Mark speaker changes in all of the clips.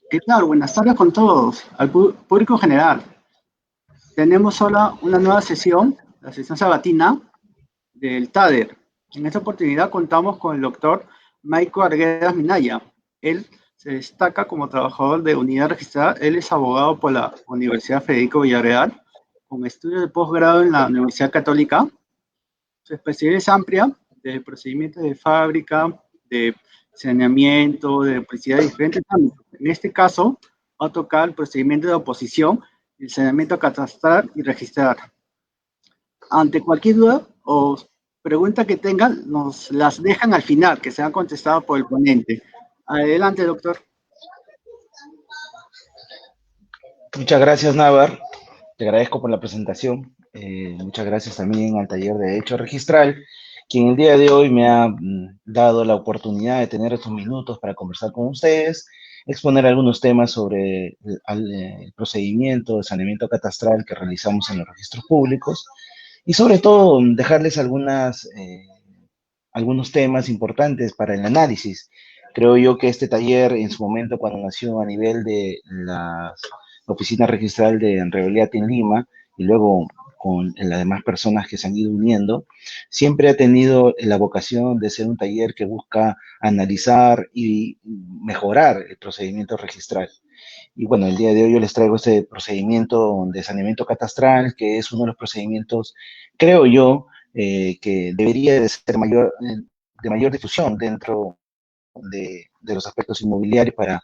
Speaker 1: ¿Qué tal? Buenas tardes con todos, al público general. Tenemos ahora una nueva sesión, la sesión sabatina del TADER. En esta oportunidad contamos con el doctor Maico Arguedas Minaya. Él se destaca como trabajador de unidad registrada. Él es abogado por la Universidad Federico Villarreal, con estudios de posgrado en la Universidad Católica. Su especialidad es amplia, de procedimientos de fábrica, de saneamiento, de publicidad de diferentes ámbitos. En este caso, va a tocar el procedimiento de oposición, el saneamiento catastral y registrar. Ante cualquier duda o pregunta que tengan, nos las dejan al final, que sean contestadas por el ponente. Adelante, doctor.
Speaker 2: Muchas gracias, Navar. Te agradezco por la presentación. Muchas gracias también al taller de Derecho Registral, quien el día de hoy me ha dado la oportunidad de tener estos minutos para conversar con ustedes, exponer algunos temas sobre el procedimiento de saneamiento catastral que realizamos en los registros públicos y sobre todo dejarles algunos temas importantes para el análisis. Creo yo que este taller en su momento cuando nació a nivel de la oficina registral de Enrevelia en Lima y luego con las demás personas que se han ido uniendo, siempre ha tenido la vocación de ser un taller que busca analizar y mejorar el procedimiento registral. Y bueno, el día de hoy yo les traigo este procedimiento de saneamiento catastral, que es uno de los procedimientos, creo yo, que debería de ser de mayor difusión dentro de los aspectos inmobiliarios para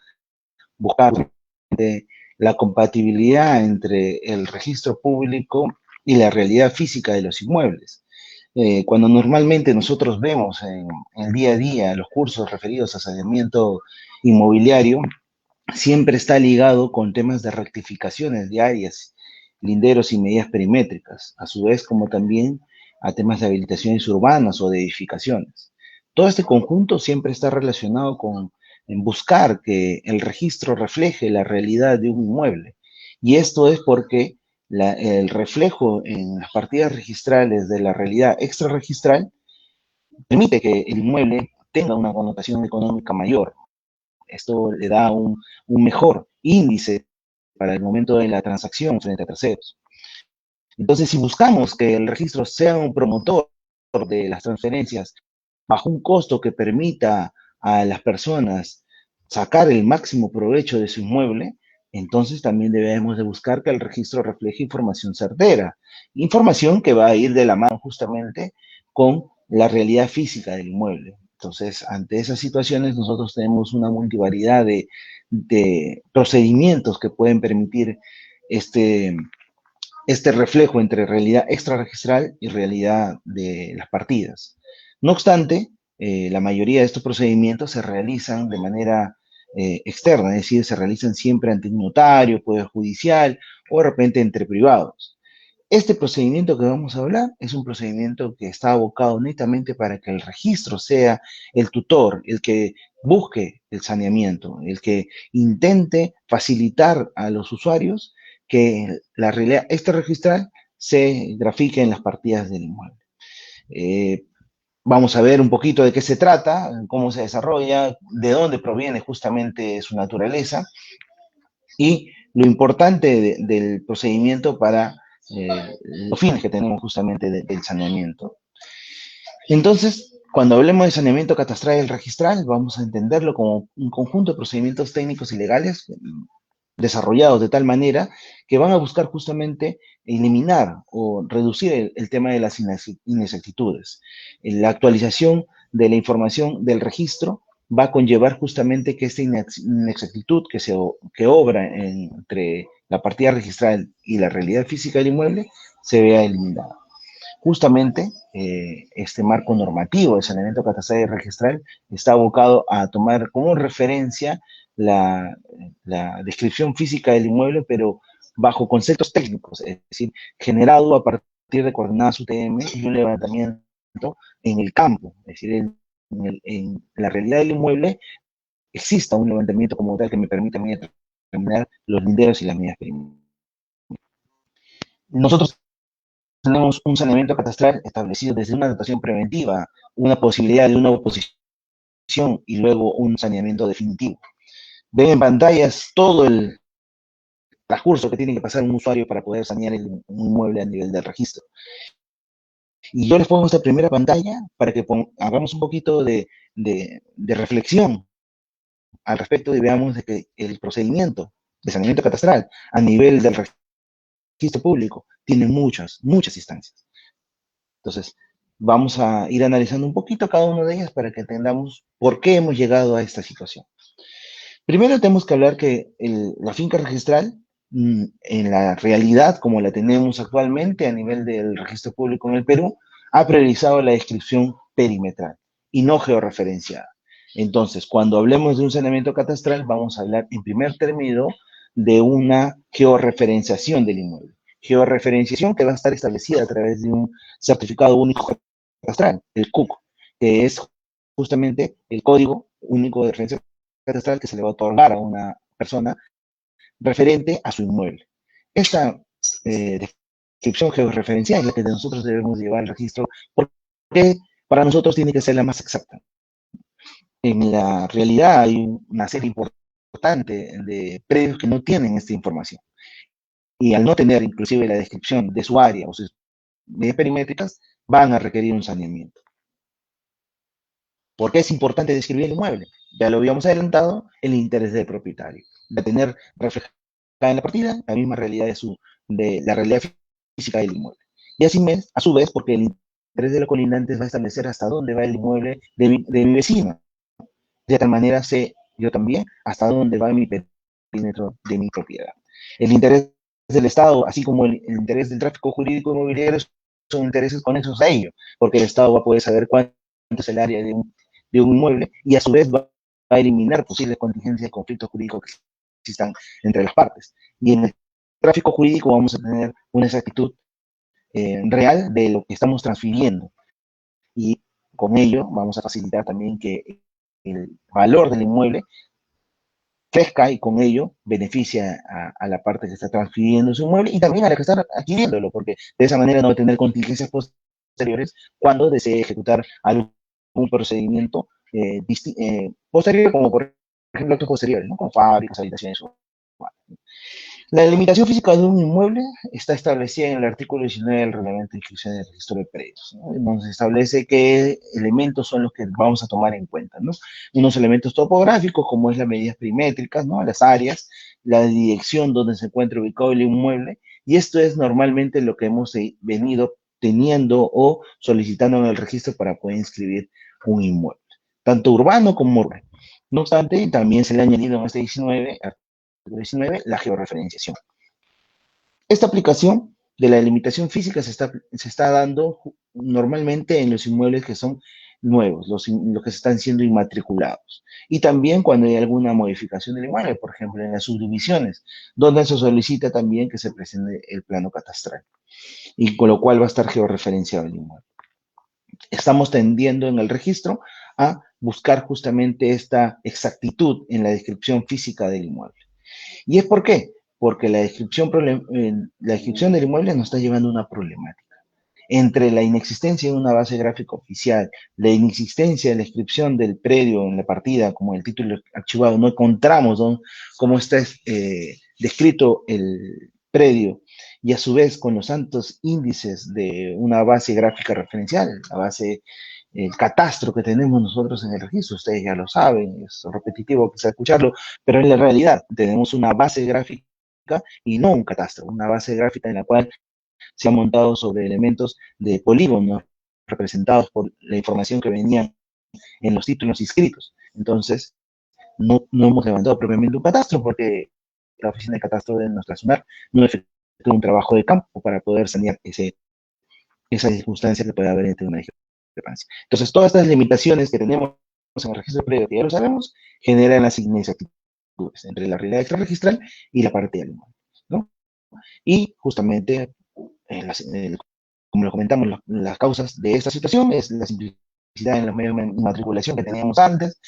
Speaker 2: buscar la compatibilidad entre el registro público y la realidad física de los inmuebles. Cuando normalmente nosotros vemos en el día a día los cursos referidos a saneamiento inmobiliario, siempre está ligado con temas de rectificaciones diarias, linderos y medidas perimétricas, a su vez como también a temas de habilitaciones urbanas o de edificaciones. Todo este conjunto siempre está relacionado con en buscar que el registro refleje la realidad de un inmueble. Y esto es porque el reflejo en las partidas registrales de la realidad extrarregistral permite que el inmueble tenga una connotación económica mayor. Esto le da un mejor índice para el momento de la transacción frente a terceros. Entonces, si buscamos que el registro sea un promotor de las transferencias bajo un costo que permita a las personas sacar el máximo provecho de su inmueble, entonces también debemos de buscar que el registro refleje información certera, información que va a ir de la mano justamente con la realidad física del inmueble. Entonces, ante esas situaciones, nosotros tenemos una multivariedad de procedimientos que pueden permitir este, este reflejo entre realidad extrarregistral y realidad de las partidas. No obstante, la mayoría de estos procedimientos se realizan de manera externa, es decir, se realizan siempre ante un notario, poder judicial o de repente entre privados. Este procedimiento que vamos a hablar es un procedimiento que está abocado netamente para que el registro sea el tutor, el que busque el saneamiento, el que intente facilitar a los usuarios que la realidad extrarregistral se grafique en las partidas del inmueble. Vamos a ver un poquito de qué se trata, cómo se desarrolla, de dónde proviene justamente su naturaleza y lo importante del procedimiento para los fines que tenemos justamente del saneamiento. Entonces, cuando hablemos de saneamiento catastral y registral, vamos a entenderlo como un conjunto de procedimientos técnicos y legales desarrollados de tal manera que van a buscar justamente eliminar o reducir el tema de las inexactitudes. La actualización de la información del registro va a conllevar justamente que esta inexactitud que obra entre la partida registral y la realidad física del inmueble se vea eliminada. Justamente este marco normativo de saneamiento catastral y registral está abocado a tomar como referencia la descripción física del inmueble, pero bajo conceptos técnicos, es decir, generado a partir de coordenadas UTM y un levantamiento en el campo, es decir, en la realidad del inmueble exista un levantamiento como tal que me permita a mí determinar los linderos y las medidas perimétricas. Nosotros tenemos un saneamiento catastral establecido desde una dotación preventiva, una posibilidad de una oposición y luego un saneamiento definitivo. ven en pantallas todo el transcurso que tiene que pasar un usuario para poder sanear un inmueble a nivel del registro. Y yo les pongo esta primera pantalla para que hagamos un poquito de reflexión al respecto y veamos de que el procedimiento de saneamiento catastral a nivel del registro público tiene muchas instancias. Entonces, vamos a ir analizando un poquito cada una de ellas para que entendamos por qué hemos llegado a esta situación. Primero tenemos que hablar que la finca registral, en la realidad como la tenemos actualmente a nivel del registro público en el Perú, ha priorizado la descripción perimetral y no georreferenciada. Entonces, cuando hablemos de un saneamiento catastral, vamos a hablar en primer término de una georreferenciación del inmueble. Georreferenciación que va a estar establecida a través de un certificado único catastral, el CUC, que es justamente el código único de referencia catastral que se le va a otorgar a una persona referente a su inmueble. Esta descripción georreferencial es la que nosotros debemos llevar al registro porque para nosotros tiene que ser la más exacta. En la realidad hay una serie importante de predios que no tienen esta información. Y al no tener inclusive la descripción de su área o sus medidas perimétricas, van a requerir un saneamiento. ¿Por qué es importante describir el inmueble? Ya lo habíamos adelantado, el interés del propietario. De tener reflejada en la partida la misma realidad de la realidad física del inmueble. Y así a su vez, porque el interés de los colindantes va a establecer hasta dónde va el inmueble de mi vecino. De tal manera sé yo también hasta dónde va mi perímetro de mi propiedad. El interés del Estado, así como el interés del tráfico jurídico inmobiliario, son intereses conexos a ello, porque el Estado va a poder saber cuánto es el área de un inmueble y a su vez va a eliminar posibles contingencias de conflictos jurídicos que existan entre las partes. Y en el tráfico jurídico vamos a tener una exactitud real de lo que estamos transfiriendo. Y con ello vamos a facilitar también que el valor del inmueble crezca y con ello beneficia a la parte que está transfiriendo su inmueble y también a la que está adquiriéndolo, porque de esa manera no va a tener contingencias posteriores cuando desee ejecutar algún procedimiento posterior, como por ejemplo actos posteriores, ¿no? Con fábricas, habitaciones. La limitación física de un inmueble está establecida en el artículo 19 del Reglamento de Inscripción del Registro de Predios, ¿no? Donde se establece qué elementos son los que vamos a tomar en cuenta, ¿no? Unos elementos topográficos, como es las medidas perimétricas, ¿no? Las áreas, la dirección donde se encuentra ubicado el inmueble, y esto es normalmente lo que hemos venido teniendo o solicitando en el registro para poder inscribir un inmueble, tanto urbano como rural. No obstante, también se le ha añadido en este 19 la georreferenciación. Esta aplicación de la delimitación física se está dando normalmente en los inmuebles que son nuevos, los que están siendo inmatriculados. Y también cuando hay alguna modificación del inmueble, por ejemplo, en las subdivisiones, donde se solicita también que se presente el plano catastral, y con lo cual va a estar georreferenciado el inmueble. Estamos tendiendo en el registro a buscar justamente esta exactitud en la descripción física del inmueble. ¿Y es por qué? Porque la descripción del inmueble nos está llevando a una problemática. Entre la inexistencia de una base gráfica oficial, la inexistencia de la descripción del predio en la partida, como el título archivado, no encontramos cómo está descrito el predio, y a su vez con los santos índices de una base gráfica referencial, la base, el catastro que tenemos nosotros en el registro, ustedes ya lo saben, es repetitivo quizá escucharlo, pero en la realidad tenemos una base gráfica y no un catastro, una base gráfica en la cual se han montado sobre elementos de polígonos representados por la información que venía en los títulos inscritos. Entonces, no hemos levantado propiamente un catastro porque la oficina de catastro de nuestra zona no efectúa un trabajo de campo para poder sanear esa circunstancia que puede haber entre una discrepancia. Entonces, todas estas limitaciones que tenemos en el registro previo, que ya lo sabemos, generan las inexactitudes entre la realidad extrarregistral y la parte del inmueble, ¿no? Y justamente, como lo comentamos, las causas de esta situación es la simplicidad en los medios de matriculación que teníamos antes,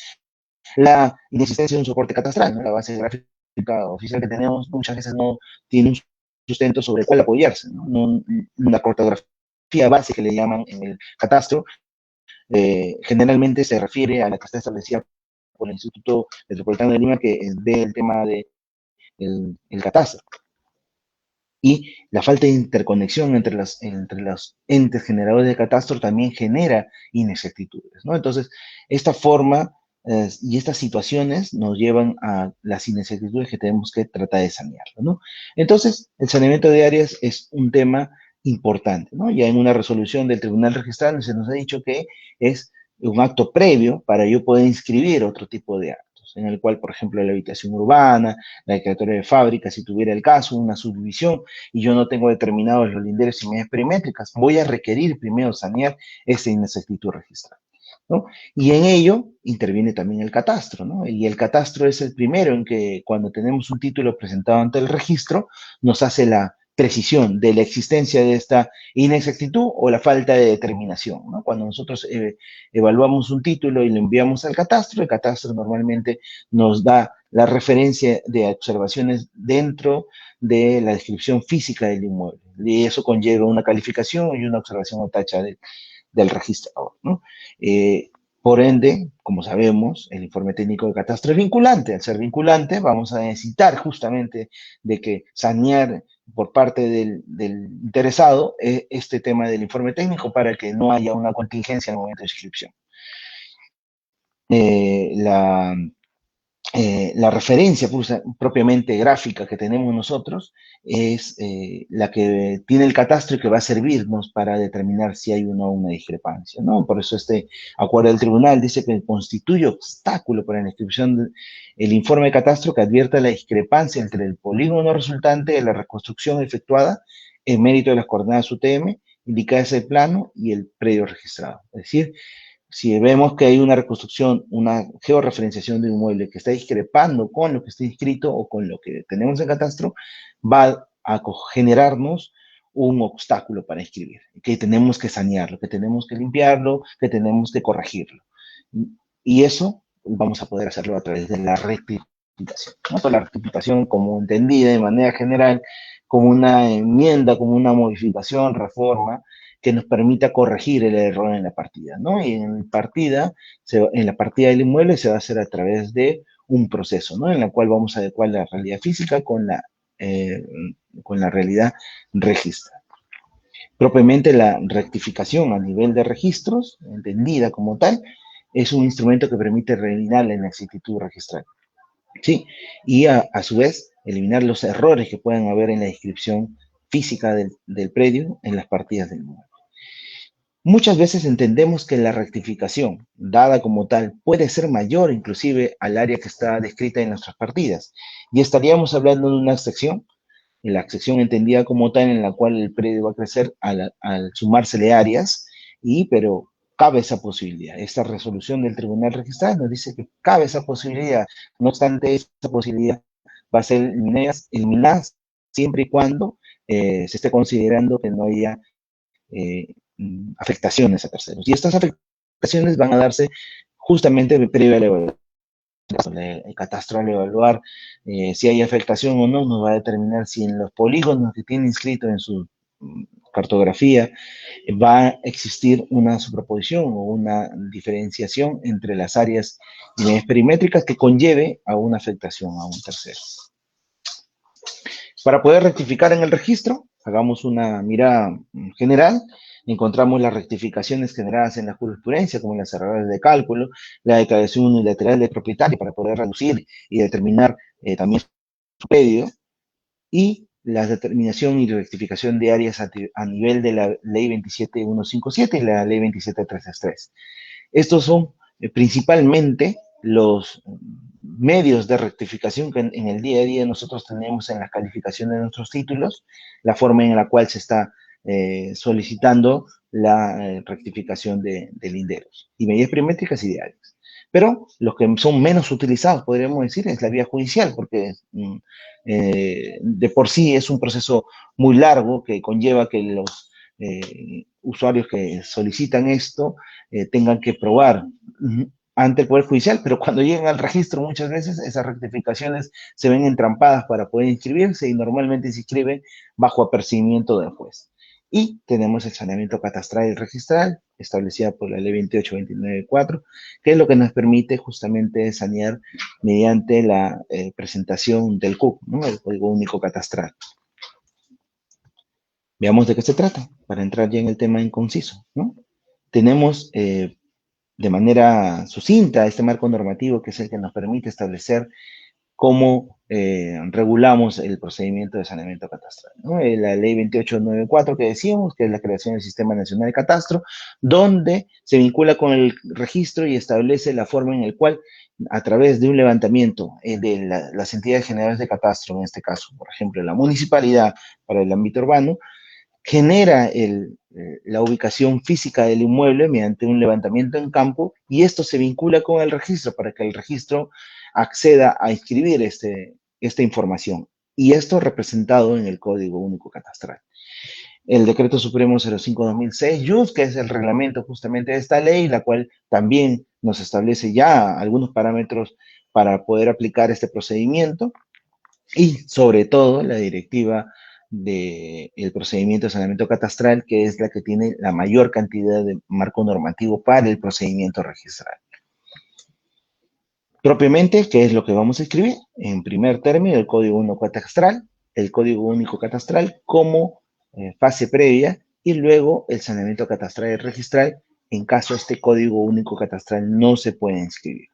Speaker 2: la inexistencia de un soporte catastral, ¿no? La base gráfica oficial que tenemos muchas veces no tiene un sustento sobre el cual apoyarse, ¿no? Una cartografía base que le llaman en el catastro, generalmente se refiere a la que está establecida por el Instituto Metropolitano de Lima que ve el tema de el catastro. Y la falta de interconexión entre los entes generadores de catastro también genera inexactitudes, ¿no? Entonces, esta forma y estas situaciones nos llevan a las inexactitudes que tenemos que tratar de sanearlo, ¿no? Entonces, el saneamiento de áreas es un tema importante, ¿no? Ya en una resolución del Tribunal Registral se nos ha dicho que es un acto previo para yo poder inscribir otro tipo de actos, en el cual, por ejemplo, la habitación urbana, la declaratoria de fábrica, si tuviera el caso, una subdivisión, y yo no tengo determinados los linderos y medidas perimétricas, voy a requerir primero sanear esa inexactitud registral, ¿no? Y en ello interviene también el catastro, ¿no? Y el catastro es el primero en que cuando tenemos un título presentado ante el registro, nos hace la precisión de la existencia de esta inexactitud o la falta de determinación, ¿no? Cuando nosotros evaluamos un título y lo enviamos al catastro, el catastro normalmente nos da la referencia de observaciones dentro de la descripción física del inmueble. Y eso conlleva una calificación y una observación o tacha del registrador, ¿no? Por ende, como sabemos, el informe técnico de catastro es vinculante. Al ser vinculante, vamos a necesitar justamente de que sanear por parte del interesado este tema del informe técnico para que no haya una contingencia en el momento de inscripción. La referencia propiamente gráfica que tenemos nosotros es la que tiene el catastro y que va a servirnos para determinar si hay o no una discrepancia, ¿no? Por eso este acuerdo del tribunal dice que constituye obstáculo para la inscripción del informe de catastro que advierta la discrepancia entre el polígono resultante de la reconstrucción efectuada en mérito de las coordenadas UTM indicadas en el plano y el predio registrado. Es decir, si vemos que hay una reconstrucción, una georreferenciación de un inmueble que está discrepando con lo que está inscrito o con lo que tenemos en catastro, va a generarnos un obstáculo para inscribir, que tenemos que sanearlo, que tenemos que limpiarlo, que tenemos que corregirlo. Y eso vamos a poder hacerlo a través de la rectificación, ¿no? La rectificación como entendida de manera general, como una enmienda, como una modificación, reforma, que nos permita corregir el error en la partida, ¿no? Y en la partida del inmueble se va a hacer a través de un proceso, ¿no? En la cual vamos a adecuar la realidad física con la realidad registrada. Propiamente la rectificación a nivel de registros, entendida como tal, es un instrumento que permite eliminar la inexactitud registral, ¿sí? Y a su vez, eliminar los errores que puedan haber en la descripción física del predio en las partidas del inmueble. Muchas veces entendemos que la rectificación, dada como tal, puede ser mayor inclusive al área que está descrita en nuestras partidas. Y estaríamos hablando de una sección, en la sección entendida como tal, en la cual el predio va a crecer al sumársele áreas, pero cabe esa posibilidad. Esta resolución del Tribunal Registral nos dice que cabe esa posibilidad. No obstante, esa posibilidad va a ser eliminada siempre y cuando se esté considerando que no haya afectaciones a terceros. Y estas afectaciones van a darse justamente previo a la evaluación. El catastro al evaluar si hay afectación o no, nos va a determinar si en los polígonos que tiene inscrito en su cartografía va a existir una superposición o una diferenciación entre las áreas y medidas perimétricas que conlleve a una afectación a un tercero. Para poder rectificar en el registro, hagamos una mirada general. Encontramos las rectificaciones generadas en la jurisprudencia, como las errores de cálculo, la declaración unilateral del propietario para poder reducir y determinar también su predio, y la determinación y rectificación de áreas a nivel de la Ley 27157 y la Ley 27363. Estos son principalmente los medios de rectificación que en el día a día nosotros tenemos en la calificación de nuestros títulos, la forma en la cual se está solicitando la rectificación de linderos y medidas perimétricas y de áreas. Pero los que son menos utilizados, podríamos decir, es la vía judicial, porque de por sí es un proceso muy largo que conlleva que los usuarios que solicitan esto tengan que probar ante el Poder Judicial, pero cuando llegan al registro muchas veces esas rectificaciones se ven entrampadas para poder inscribirse y normalmente se inscriben bajo apercibimiento del juez. Y tenemos el saneamiento catastral y registral, establecida por la ley 28-29-4, que es lo que nos permite justamente sanear mediante la presentación del CUC, ¿no? El Código Único Catastral. Veamos de qué se trata, para entrar ya en el tema en conciso, ¿no? Tenemos de manera sucinta este marco normativo que es el que nos permite establecer cómo regulamos el procedimiento de saneamiento catastral, ¿no? La ley 2894 que decíamos, que es la creación del Sistema Nacional de Catastro, donde se vincula con el registro y establece la forma en la cual, a través de un levantamiento de las entidades generales de catastro, en este caso, por ejemplo, la municipalidad para el ámbito urbano, genera la ubicación física del inmueble mediante un levantamiento en campo y esto se vincula con el registro para que el registro acceda a inscribir esta información. Y esto representado en el Código Único Catastral. El Decreto Supremo 05/2006, JUS, que es el reglamento justamente de esta ley, la cual también nos establece ya algunos parámetros para poder aplicar este procedimiento y sobre todo la directiva del procedimiento de saneamiento catastral, que es la que tiene la mayor cantidad de marco normativo para el procedimiento registral. Propiamente, ¿qué es lo que vamos a escribir? En primer término, el Código Único Catastral, el Código Único Catastral como fase previa y luego el saneamiento catastral y registral en caso este Código Único Catastral no se pueda inscribir.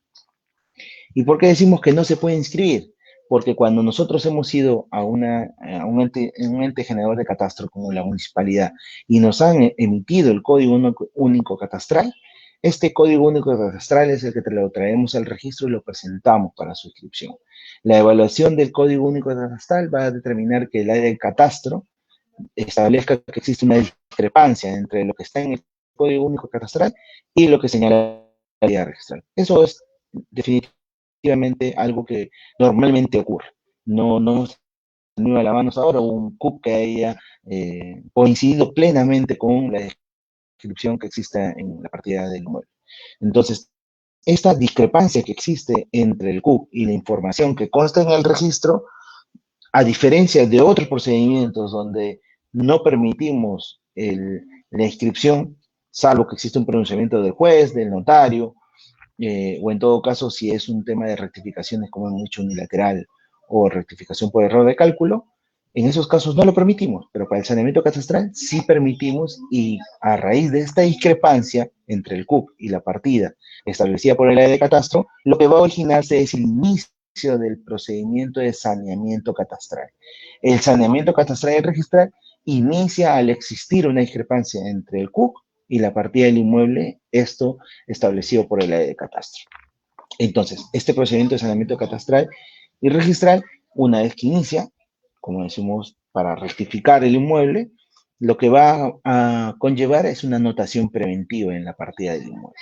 Speaker 2: ¿Y por qué decimos que no se puede inscribir? Porque cuando nosotros hemos ido a un ente generador de catastro como la municipalidad y nos han emitido el Código Único Catastral, este Código Único Catastral es el que lo traemos al registro y lo presentamos para su inscripción. La evaluación del Código Único Catastral va a determinar que el área del catastro establezca que existe una discrepancia entre lo que está en el Código Único Catastral y lo que señala la área registral. Eso es definitivamente algo que normalmente ocurre. No hemos tenido a la mano ahora un CUP que haya coincidido plenamente con la descripción que existe en la partida del inmueble. Entonces, esta discrepancia que existe entre el CUP y la información que consta en el registro, a diferencia de otros procedimientos donde no permitimos la inscripción, salvo que existe un pronunciamiento del juez, del notario, o en todo caso, si es un tema de rectificaciones como hemos dicho unilateral o rectificación por error de cálculo, en esos casos no lo permitimos, pero para el saneamiento catastral sí permitimos y a raíz de esta discrepancia entre el CUP y la partida establecida por el área de catastro, lo que va a originarse es el inicio del procedimiento de saneamiento catastral. El saneamiento catastral y registral inicia al existir una discrepancia entre el CUP y la partida del inmueble, esto establecido por el área de catastro. Entonces, este procedimiento de saneamiento catastral y registral, una vez que inicia, como decimos, para rectificar el inmueble, lo que va a conllevar es una anotación preventiva en la partida del inmueble.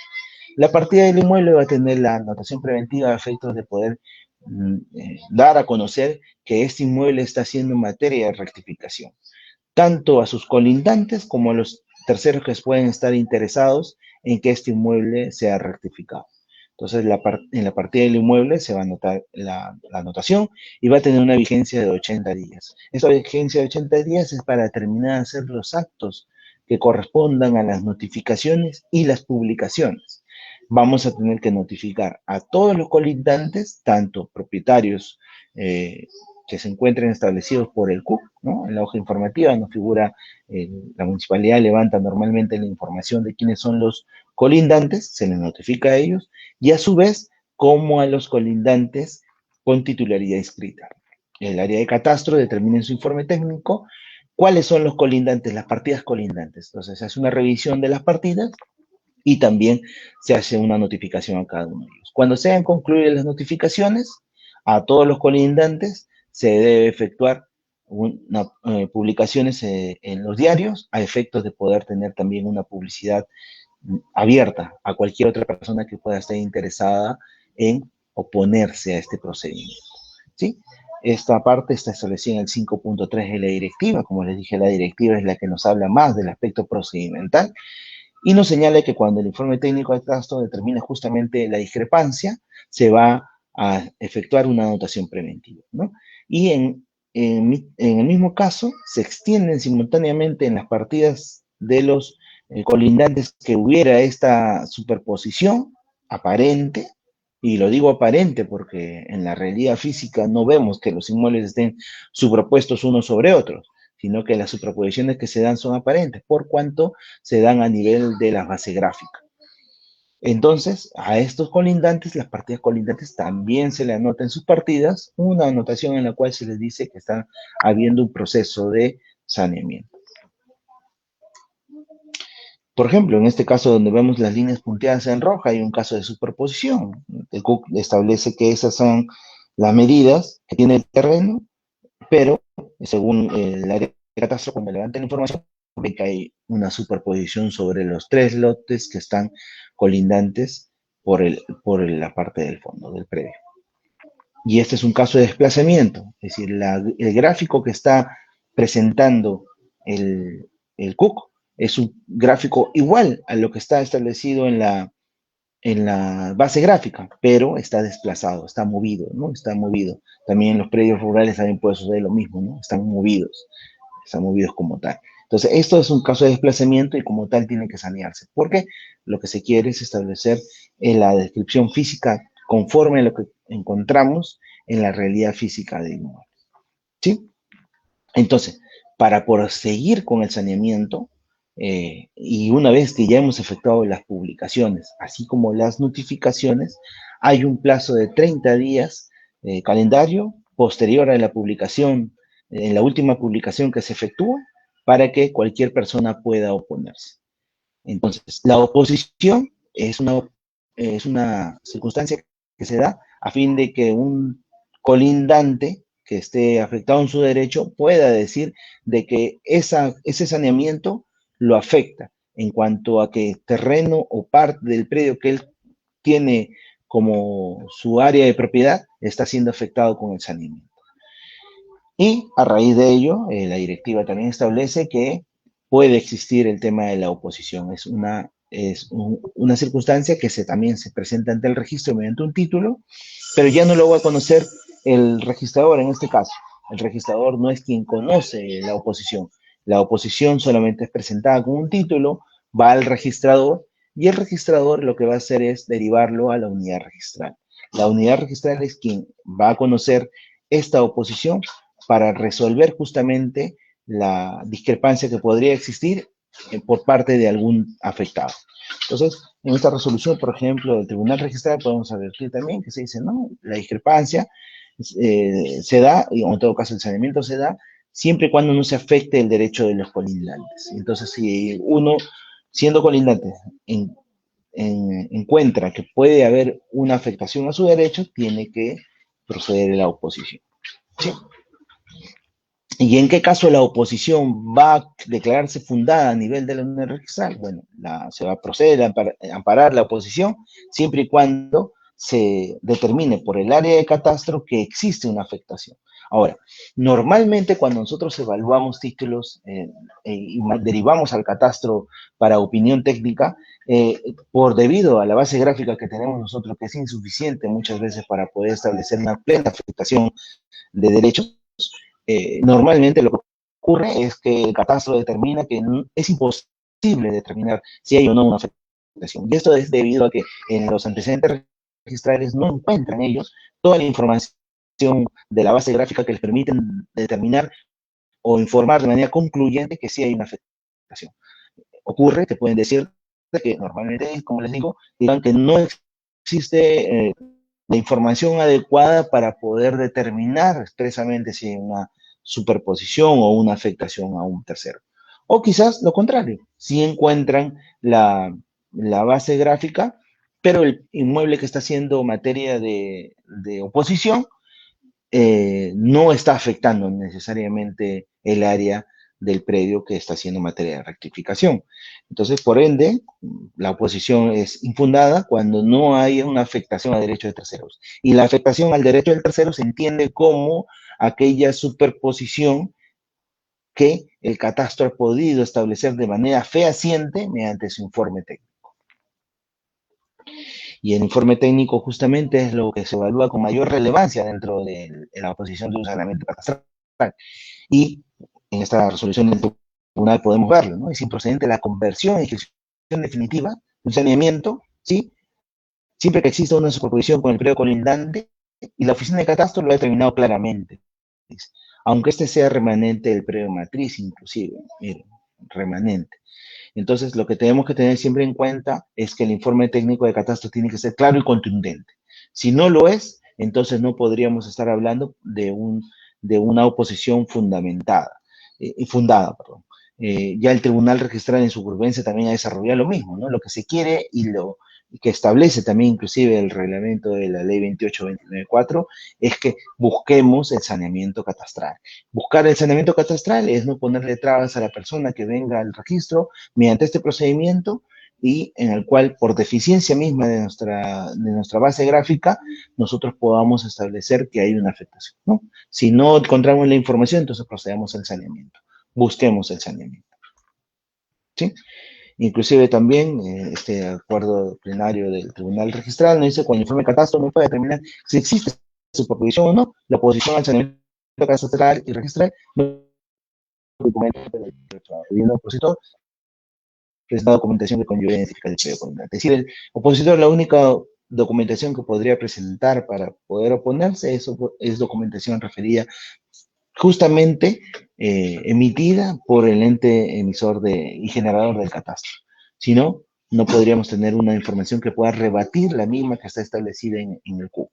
Speaker 2: La partida del inmueble va a tener la anotación preventiva a efectos de poder dar a conocer que este inmueble está haciendo materia de rectificación, tanto a sus colindantes como a los terceros que pueden estar interesados en que este inmueble sea rectificado. Entonces, en la partida del inmueble se va a anotar la anotación y va a tener una vigencia de 80 días. Esta vigencia de 80 días es para terminar de hacer los actos que correspondan a las notificaciones y las publicaciones. Vamos a tener que notificar a todos los colindantes, tanto propietarios que se encuentren establecidos por el CUP, ¿no? En la hoja informativa nos figura, la municipalidad levanta normalmente la información de quiénes son los colindantes, se les notifica a ellos, y a su vez, como a los colindantes con titularidad inscrita. El área de catastro determina en su informe técnico cuáles son los colindantes, las partidas colindantes. Entonces, se hace una revisión de las partidas y también se hace una notificación a cada uno de ellos. Cuando se hayan concluido las notificaciones, a todos los colindantes se debe efectuar publicaciones en los diarios a efectos de poder tener también una publicidad abierta a cualquier otra persona que pueda estar interesada en oponerse a este procedimiento, ¿sí? Esta parte está establecida en el 5.3 de la directiva. Como les dije, la directiva es la que nos habla más del aspecto procedimental y nos señala que cuando el informe técnico de catastro determina justamente la discrepancia, se va a efectuar una anotación preventiva, ¿no? Y en el mismo caso, se extienden simultáneamente en las partidas de los colindantes que hubiera esta superposición aparente, y lo digo aparente porque en la realidad física no vemos que los inmuebles estén superpuestos unos sobre otros, sino que las superposiciones que se dan son aparentes, por cuanto se dan a nivel de la base gráfica. Entonces, a estos colindantes, las partidas colindantes, también se le anota en sus partidas una anotación en la cual se les dice que está habiendo un proceso de saneamiento. Por ejemplo, en este caso donde vemos las líneas punteadas en roja, hay un caso de superposición. El Cook establece que esas son las medidas que tiene el terreno, pero según el área de catastro, cuando levanta la información, ve que hay una superposición sobre los 3 lotes que están colindantes por la parte del fondo del predio. Y este es un caso de desplazamiento, es decir, el gráfico que está presentando el Cook es un gráfico igual a lo que está establecido en la base gráfica, pero está desplazado, está movido, ¿no? Está movido. También en los predios rurales también puede suceder lo mismo, ¿no? Están movidos como tal. Entonces, esto es un caso de desplazamiento y como tal tiene que sanearse, porque lo que se quiere es establecer en la descripción física conforme a lo que encontramos en la realidad física del inmueble. ¿Sí? Entonces, para proseguir con el saneamiento, y una vez que ya hemos efectuado las publicaciones, así como las notificaciones, hay un plazo de 30 días calendario posterior a la publicación, en la última publicación que se efectúa, para que cualquier persona pueda oponerse. Entonces, la oposición es una circunstancia que se da a fin de que un colindante que esté afectado en su derecho pueda decir de que ese saneamiento lo afecta en cuanto a que terreno o parte del predio que él tiene como su área de propiedad está siendo afectado con el saneamiento. Y a raíz de ello, la directiva también establece que puede existir el tema de la oposición. Una circunstancia que también se presenta ante el registro mediante un título, pero ya no lo va a conocer el registrador en este caso. El registrador no es quien conoce la oposición. La oposición solamente es presentada con un título, va al registrador y el registrador lo que va a hacer es derivarlo a la unidad registral. La unidad registral es quien va a conocer esta oposición para resolver justamente la discrepancia que podría existir por parte de algún afectado. Entonces, en esta resolución, por ejemplo, del Tribunal Registral, podemos advertir también que se dice, no, la discrepancia se da, y en todo caso el saneamiento se da, siempre y cuando no se afecte el derecho de los colindantes. Entonces, si uno, siendo colindante, encuentra que puede haber una afectación a su derecho, tiene que proceder a la oposición. ¿Sí? ¿Y en qué caso la oposición va a declararse fundada a nivel de la unidad registral? Bueno, se va a proceder a amparar la oposición siempre y cuando se determine por el área de catastro que existe una afectación. Ahora, normalmente cuando nosotros evaluamos títulos y derivamos al catastro para opinión técnica, por debido a la base gráfica que tenemos nosotros, que es insuficiente muchas veces para poder establecer una plena afectación de derechos, normalmente lo que ocurre es que el catastro determina que es imposible determinar si hay o no una afectación. Y esto es debido a que en los antecedentes registrales no encuentran ellos toda la información de la base gráfica que les permiten determinar o informar de manera concluyente que sí hay una afectación. Ocurre que pueden decir que normalmente, como les digo, dirán que no existe la información adecuada para poder determinar expresamente si hay una superposición o una afectación a un tercero. O quizás lo contrario, si encuentran la base gráfica, pero el inmueble que está haciendo materia de oposición no está afectando necesariamente el área del predio que está haciendo materia de rectificación. Entonces, por ende, la oposición es infundada cuando no hay una afectación a derechos de terceros. Y la afectación al derecho del tercero se entiende como aquella superposición que el catastro ha podido establecer de manera fehaciente mediante su informe técnico. Y el informe técnico justamente es lo que se evalúa con mayor relevancia dentro de la oposición de un saneamiento catastral. Y en esta resolución del tribunal podemos verlo, ¿no? Es improcedente la conversión en ejecución definitiva de un saneamiento, ¿sí? Siempre que exista una superposición con el periodo colindante, y la oficina de catastro lo ha determinado claramente. Aunque este sea remanente del periodo matriz, inclusive, miren, remanente. Entonces, lo que tenemos que tener siempre en cuenta es que el informe técnico de catastro tiene que ser claro y contundente. Si no lo es, entonces no podríamos estar hablando de una oposición fundamentada, fundada, perdón. Ya el tribunal registral en su jurisprudencia también ha desarrollado lo mismo, ¿no? Lo que se quiere y lo que establece también inclusive el reglamento de la ley 28-29-4 es que busquemos el saneamiento catastral. Buscar el saneamiento catastral es no ponerle trabas a la persona que venga al registro mediante este procedimiento y en el cual, por deficiencia misma de nuestra base gráfica, nosotros podamos establecer que hay una afectación, ¿no? Si no encontramos la información, entonces procedamos al saneamiento. Busquemos el saneamiento, ¿sí? Inclusive también este acuerdo plenario del Tribunal Registral nos dice cuando el informe de catastro no puede determinar si existe superposición o no, la oposición al saneamiento catastral y registral no documento del opositor que es la documentación que conlleva identificar el periodo colindante. Es decir, el opositor la única documentación que podría presentar para poder oponerse es documentación referida justamente emitida por el ente emisor y generador del catastro. Si no, no podríamos tener una información que pueda rebatir la misma que está establecida en el CUP.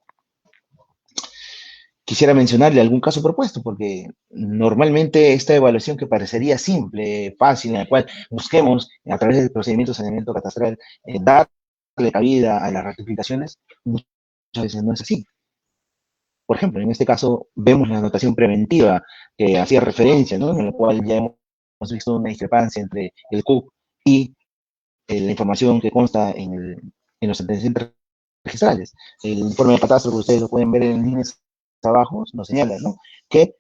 Speaker 2: Quisiera mencionarle algún caso propuesto, porque normalmente esta evaluación que parecería simple, fácil, en la cual busquemos a través del procedimiento de saneamiento catastral darle cabida a las rectificaciones, muchas veces no es así. Por ejemplo, en este caso vemos la anotación preventiva que hacía referencia, ¿no? En la cual ya hemos visto una discrepancia entre el CUP y la información que consta en los antecedentes registrales. El informe de catastro que ustedes lo pueden ver en líneas abajo nos señala, ¿no? Que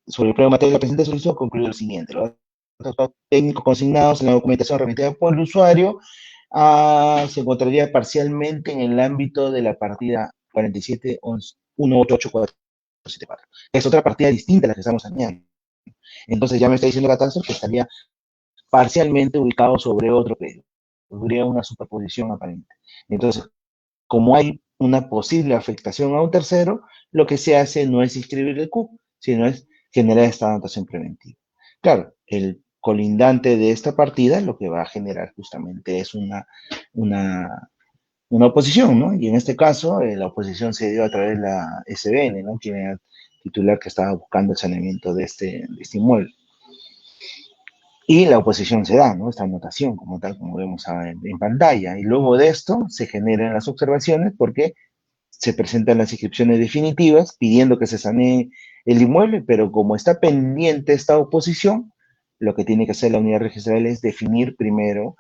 Speaker 2: sobre el periodo material de la presente solicitud concluye lo siguiente. Los datos técnicos consignados en la documentación remitida por el usuario se encontraría parcialmente en el ámbito de la partida 47.188.474. Es otra partida distinta a la que estamos saneando. Entonces ya me está diciendo catastro que estaría parcialmente ubicado sobre otro periodo. Habría una superposición aparente. Entonces, como hay una posible afectación a un tercero, lo que se hace no es inscribir el CUP, sino es generar esta anotación preventiva. Claro, el colindante de esta partida lo que va a generar justamente es una oposición, ¿no? Y en este caso, la oposición se dio a través de la SBN, ¿no? Quien era el titular que estaba buscando el saneamiento de este inmueble. Y la oposición se da, ¿no? Esta anotación como tal, como vemos en pantalla. Y luego de esto se generan las observaciones porque se presentan las inscripciones definitivas pidiendo que se sanee el inmueble, pero como está pendiente esta oposición, lo que tiene que hacer la unidad registral es definir primero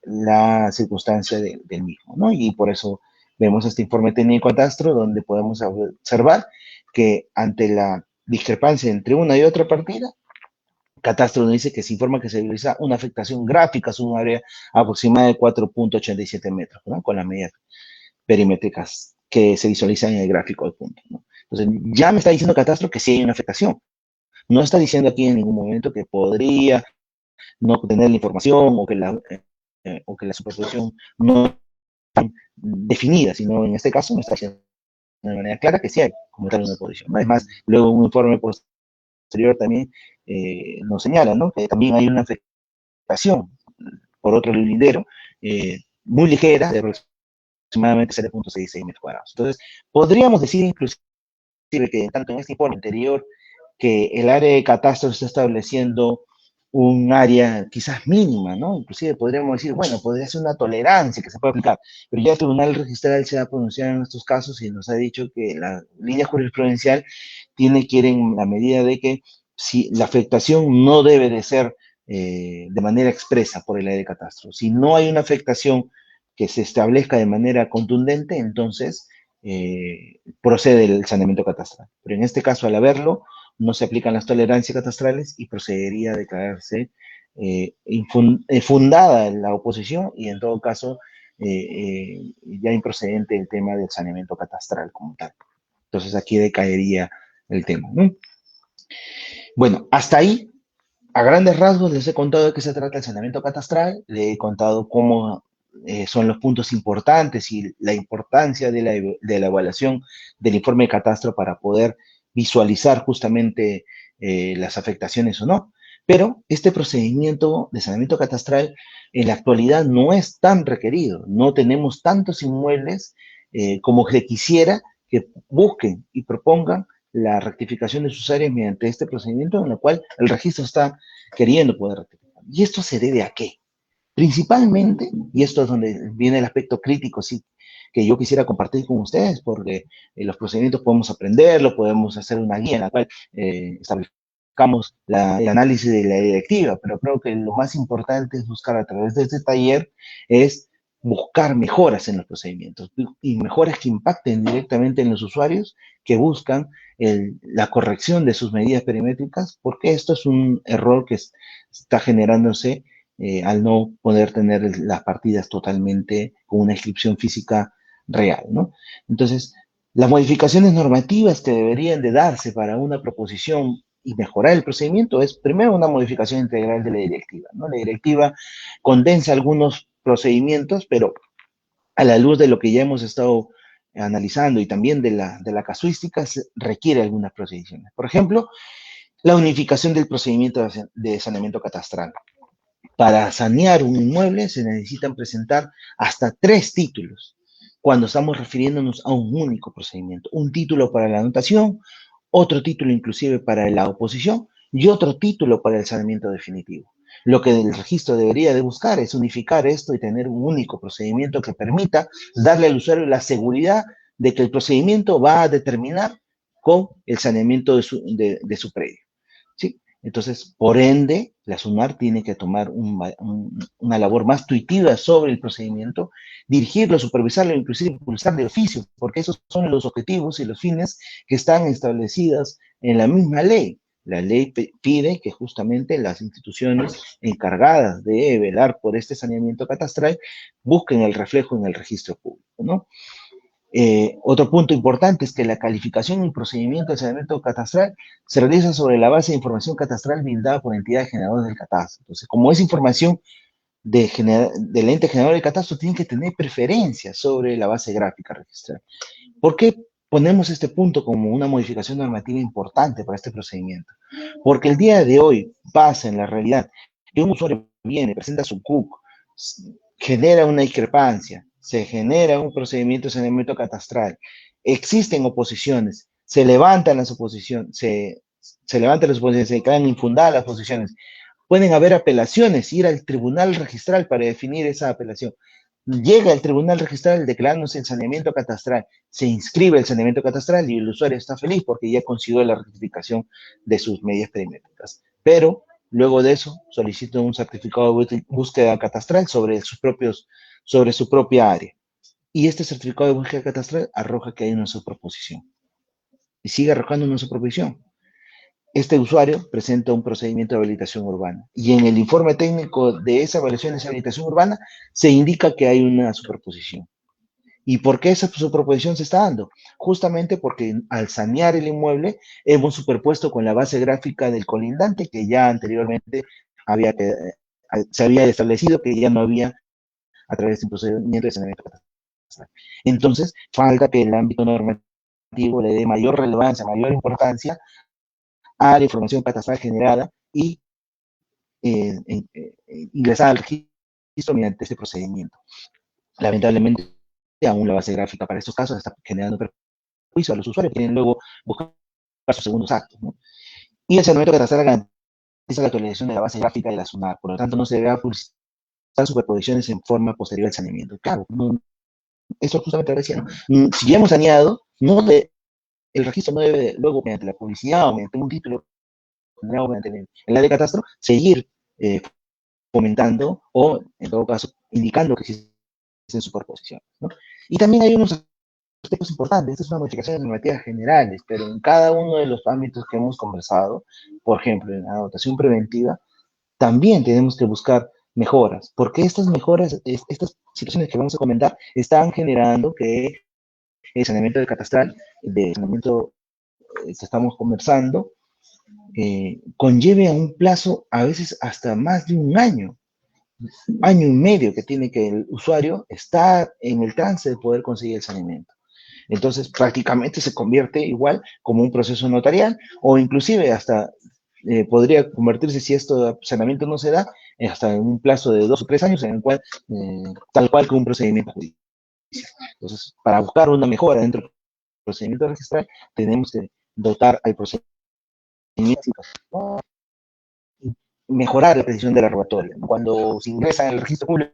Speaker 2: la circunstancia del mismo, ¿no? Y por eso vemos este informe técnico catastro donde podemos observar que ante la discrepancia entre una y otra partida, catastro nos dice que se informa que se realiza una afectación gráfica sobre un área aproximada de 4.87 metros, ¿no? Con las medidas perimétricas que se visualizan en el gráfico de punto, ¿no? Entonces, ya me está diciendo catastro que sí hay una afectación. No está diciendo aquí en ningún momento que podría no tener la información o que la superposición no está definida, sino en este caso me está diciendo de manera clara que sí hay como tal una posición, ¿no? Además, luego un informe posterior también nos señala, ¿no? Que también hay una afectación por otro lindero muy ligera de aproximadamente 0.66 metros cuadrados. Entonces, podríamos decir inclusive que tanto en este informe anterior que el área de catastro está estableciendo un área quizás mínima, ¿no? Inclusive podríamos decir, bueno, podría ser una tolerancia que se puede aplicar, pero ya el Tribunal Registral se ha pronunciado en estos casos y nos ha dicho que la línea jurisprudencial quiere en la medida de que si la afectación no debe de ser de manera expresa por el área de catastro. Si no hay una afectación que se establezca de manera contundente, entonces procede el saneamiento catastral. Pero en este caso, al haberlo, no se aplican las tolerancias catastrales y procedería a declararse fundada la oposición y en todo caso ya improcedente el tema del saneamiento catastral como tal. Entonces aquí decaería el tema, ¿no? Bueno, hasta ahí, a grandes rasgos, les he contado de qué se trata el saneamiento catastral, le he contado cómo son los puntos importantes y la importancia de la evaluación del informe de catastro para poder visualizar justamente las afectaciones o no. Pero este procedimiento de saneamiento catastral en la actualidad no es tan requerido. No tenemos tantos inmuebles como se quisiera que busquen y propongan la rectificación de sus áreas mediante este procedimiento en el cual el registro está queriendo poder rectificar. ¿Y esto se debe a qué? Principalmente, y esto es donde viene el aspecto crítico, sí, que yo quisiera compartir con ustedes, porque los procedimientos podemos aprenderlo, podemos hacer una guía en la cual establezcamos el análisis de la directiva, pero creo que lo más importante es buscar a través de este taller, es buscar mejoras en los procedimientos y mejoras que impacten directamente en los usuarios que buscan la corrección de sus medidas perimétricas, porque esto es un error que está generándose al no poder tener las partidas totalmente con una inscripción física real, ¿no? Entonces, las modificaciones normativas que deberían de darse para una proposición y mejorar el procedimiento es primero una modificación integral de la directiva, ¿no? La directiva condensa algunos procedimientos, pero a la luz de lo que ya hemos estado analizando y también de la casuística, requiere algunas procedimientos. Por ejemplo, la unificación del procedimiento de saneamiento catastral. Para sanear un inmueble se necesitan presentar hasta 3 títulos, cuando estamos refiriéndonos a un único procedimiento. Un título para la anotación, otro título inclusive para la oposición y otro título para el saneamiento definitivo. Lo que el registro debería de buscar es unificar esto y tener un único procedimiento que permita darle al usuario la seguridad de que el procedimiento va a determinar con el saneamiento de su predio. ¿Sí? Entonces, por ende, la SUNAR tiene que tomar una labor más tuitiva sobre el procedimiento, dirigirlo, supervisarlo, inclusive impulsar de oficio, porque esos son los objetivos y los fines que están establecidos en la misma ley. La ley pide que justamente las instituciones encargadas de velar por este saneamiento catastral busquen el reflejo en el registro público, ¿no? Otro punto importante es que la calificación y procedimiento de saneamiento catastral se realiza sobre la base de información catastral brindada por entidades generadoras del catastro. Entonces, como es información del ente generador del catastro, tiene que tener preferencia sobre la base gráfica registral. ¿Por qué ponemos este punto como una modificación normativa importante para este procedimiento? Porque el día de hoy pasa en la realidad que un usuario viene, presenta su CUC, genera una discrepancia, se genera un procedimiento de saneamiento catastral, existen oposiciones, se levantan las oposiciones, se quedan infundadas las oposiciones, pueden haber apelaciones, ir al tribunal registral para definir esa apelación. Llega el tribunal registral declarándose el saneamiento catastral, se inscribe el saneamiento catastral y el usuario está feliz porque ya consiguió la rectificación de sus medidas perimétricas. Pero luego de eso solicita un certificado de búsqueda catastral sobre su propia área. Y este certificado de búsqueda catastral arroja que hay una superposición. Y sigue arrojando una superposición. Este usuario presenta un procedimiento de habilitación urbana y en el informe técnico de esa evaluación de esa habilitación urbana se indica que hay una superposición. ¿Y por qué esa superposición se está dando? Justamente porque al sanear el inmueble hemos superpuesto con la base gráfica del colindante que ya anteriormente se había establecido que ya no había a través de un procedimiento de saneamiento catastral. Entonces, falta que el ámbito normativo le dé mayor relevancia, mayor importancia a la información catastral generada y ingresada al registro mediante este procedimiento. Lamentablemente, aún la base gráfica para estos casos está generando perjuicio a los usuarios que tienen luego buscar sus segundos actos, ¿no? Y el saneamiento catastral garantiza la actualización de la base gráfica de la SUNAR, por lo tanto no se debe publicitar superposiciones en forma posterior al saneamiento. Claro, eso justamente lo decía, ¿no? Si ya hemos saneado, el registro no debe luego, mediante la publicidad o mediante un título en el área de catastro, seguir fomentando o, en todo caso, indicando que existen superposiciones, ¿no? Y también hay unos aspectos importantes. Estas son modificaciones normativas generales, pero en cada uno de los ámbitos que hemos conversado, por ejemplo, en la anotación preventiva, también tenemos que buscar mejoras, porque estas mejoras, estas situaciones que vamos a comentar, están generando que el saneamiento del catastral, de saneamiento que estamos conversando, conlleve a un plazo a veces hasta más de un año y medio que tiene que el usuario estar en el trance de poder conseguir el saneamiento. Entonces, prácticamente se convierte igual como un proceso notarial o inclusive hasta podría convertirse, si esto saneamiento no se da, hasta en un plazo de 2 o 3 años, en el cual, tal cual que un procedimiento judicial. Entonces, para buscar una mejora dentro del procedimiento registral, tenemos que dotar al procedimiento, ¿no? Mejorar la precisión de la rogatoria. Cuando se ingresa en el registro público,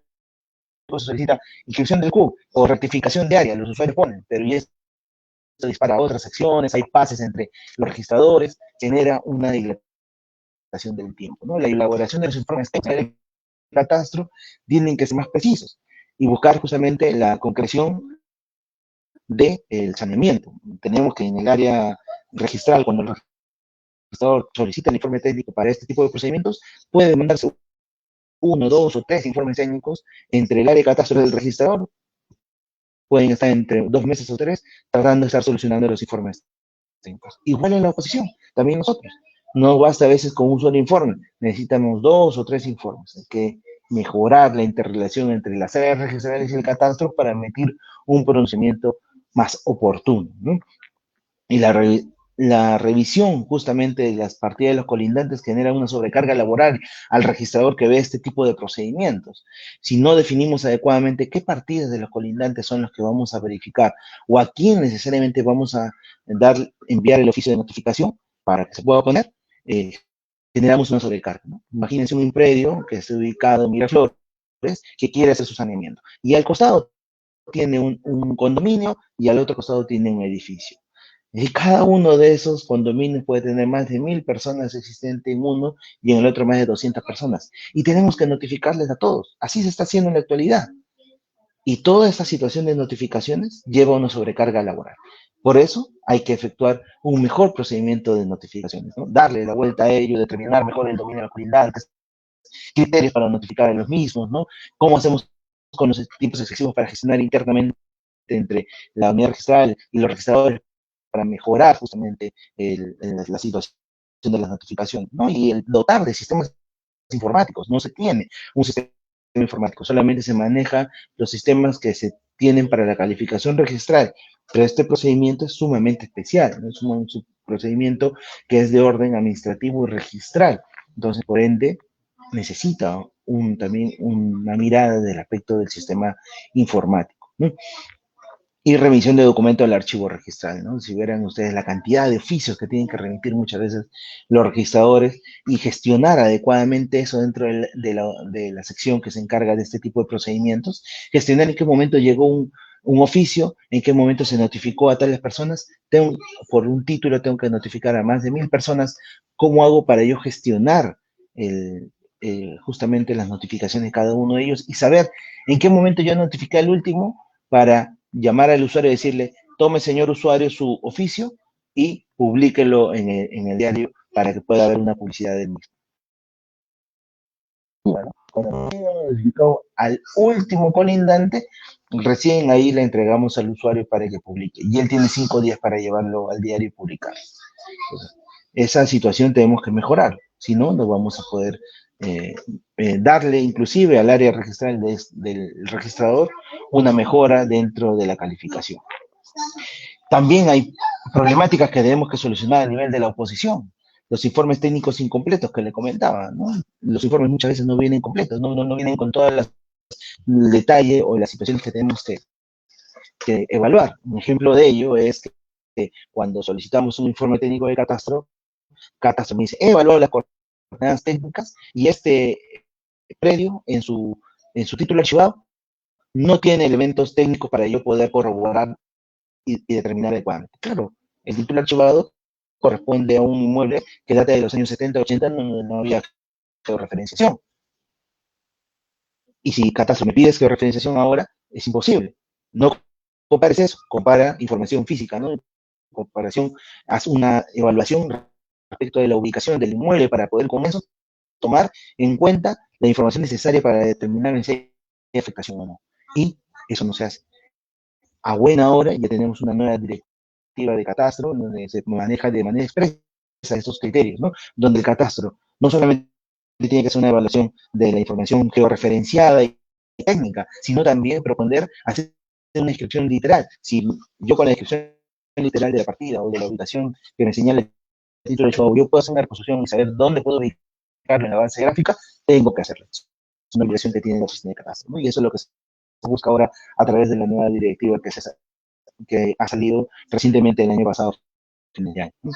Speaker 2: se solicita inscripción del CUB o rectificación de área, los usuarios ponen, pero ya esto dispara otras acciones, hay pases entre los registradores, genera una dilatación del tiempo, ¿no? La elaboración de los informes técnicos del catastro tienen que ser más precisos y buscar justamente la concreción del saneamiento. Tenemos que en el área registral, cuando el registrador solicita el informe técnico para este tipo de procedimientos, puede mandarse 1, 2 o 3 informes técnicos entre el área de catastro del registrador. Pueden estar entre 2 meses o 3 tratando de estar solucionando los informes técnicos. Igual en la oposición, también nosotros. No basta a veces con un solo informe, necesitamos 2 o 3 informes. Hay que mejorar la interrelación entre las áreas registrales y el catastro para emitir un pronunciamiento más oportuno, ¿no? Y la revisión justamente de las partidas de los colindantes genera una sobrecarga laboral al registrador que ve este tipo de procedimientos. Si no definimos adecuadamente qué partidas de los colindantes son los que vamos a verificar o a quién necesariamente vamos a enviar el oficio de notificación para que se pueda poner, generamos una sobrecarga, ¿no? Imagínense un predio que esté ubicado en Miraflores que quiere hacer su saneamiento y al costado tiene un condominio y al otro costado tiene un edificio. Y cada uno de esos condominios puede tener más de 1000 personas existentes en uno y en el otro más de 200 personas. Y tenemos que notificarles a todos. Así se está haciendo en la actualidad. Y toda esta situación de notificaciones lleva a una sobrecarga laboral. Por eso hay que efectuar un mejor procedimiento de notificaciones, ¿no? Darle la vuelta a ello, determinar mejor el dominio de los colindantes, criterios para notificar a los mismos, ¿no? Cómo hacemos con los tiempos excesivos para gestionar internamente entre la unidad registral y los registradores para mejorar justamente la situación de las notificaciones, ¿no? Y el dotar de sistemas informáticos. No se tiene un sistema informático, solamente se maneja los sistemas que se tienen para la calificación registral, pero este procedimiento es sumamente especial, ¿no? Es un procedimiento que es de orden administrativo y registral, entonces por ende necesita también una mirada del aspecto del sistema informático, ¿no? Y remisión de documento al archivo registral, ¿no? Si vieran ustedes la cantidad de oficios que tienen que remitir muchas veces los registradores y gestionar adecuadamente eso dentro de la sección que se encarga de este tipo de procedimientos, gestionar en qué momento llegó un oficio, en qué momento se notificó a tales personas, por un título tengo que notificar a más de 1000 personas, ¿cómo hago para yo gestionar justamente las notificaciones de cada uno de ellos y saber en qué momento yo notifiqué al último para llamar al usuario y decirle, tome señor usuario su oficio y publíquelo en el diario para que pueda haber una publicidad del mismo? Bueno, cuando notificado al último colindante, recién ahí le entregamos al usuario para que publique. Y él tiene 5 días para llevarlo al diario y publicar. Entonces, esa situación tenemos que mejorar. Si no, no vamos a poder darle inclusive al área registral del registrador una mejora dentro de la calificación. También hay problemáticas que debemos que solucionar a nivel de la oposición. Los informes técnicos incompletos que le comentaba, ¿no? Los informes muchas veces no vienen completos, no vienen con todo el detalle o las situaciones que tenemos que evaluar. Un ejemplo de ello es que cuando solicitamos un informe técnico de catastro me dice, he evaluado las coordenadas técnicas y este predio en su título archivado no tiene elementos técnicos para yo poder corroborar y determinar adecuadamente. Claro, el título archivado corresponde a un inmueble que data de los años 70, 80, no había georreferenciación. Y si catastro me pides georreferenciación ahora, es imposible. No compares eso, compara información física, ¿no? Comparación, haz una evaluación respecto de la ubicación del inmueble para poder con eso tomar en cuenta la información necesaria para determinar si hay afectación o no. Y eso no se hace. A buena hora ya tenemos una nueva directiva directiva de catastro, donde se maneja de manera expresa estos criterios, ¿no? Donde el catastro no solamente tiene que hacer una evaluación de la información georreferenciada y técnica, sino también proponer hacer una descripción literal. Si yo con la descripción literal de la partida o de la ubicación que me señala el título del show, yo puedo hacer una reconstrucción y saber dónde puedo ubicarlo en la base gráfica, tengo que hacerlo. Es una obligación que tiene la oficina de catastro, ¿no? Y eso es lo que se busca ahora a través de la nueva directiva que ha salido recientemente el año pasado, fin de año, ¿no?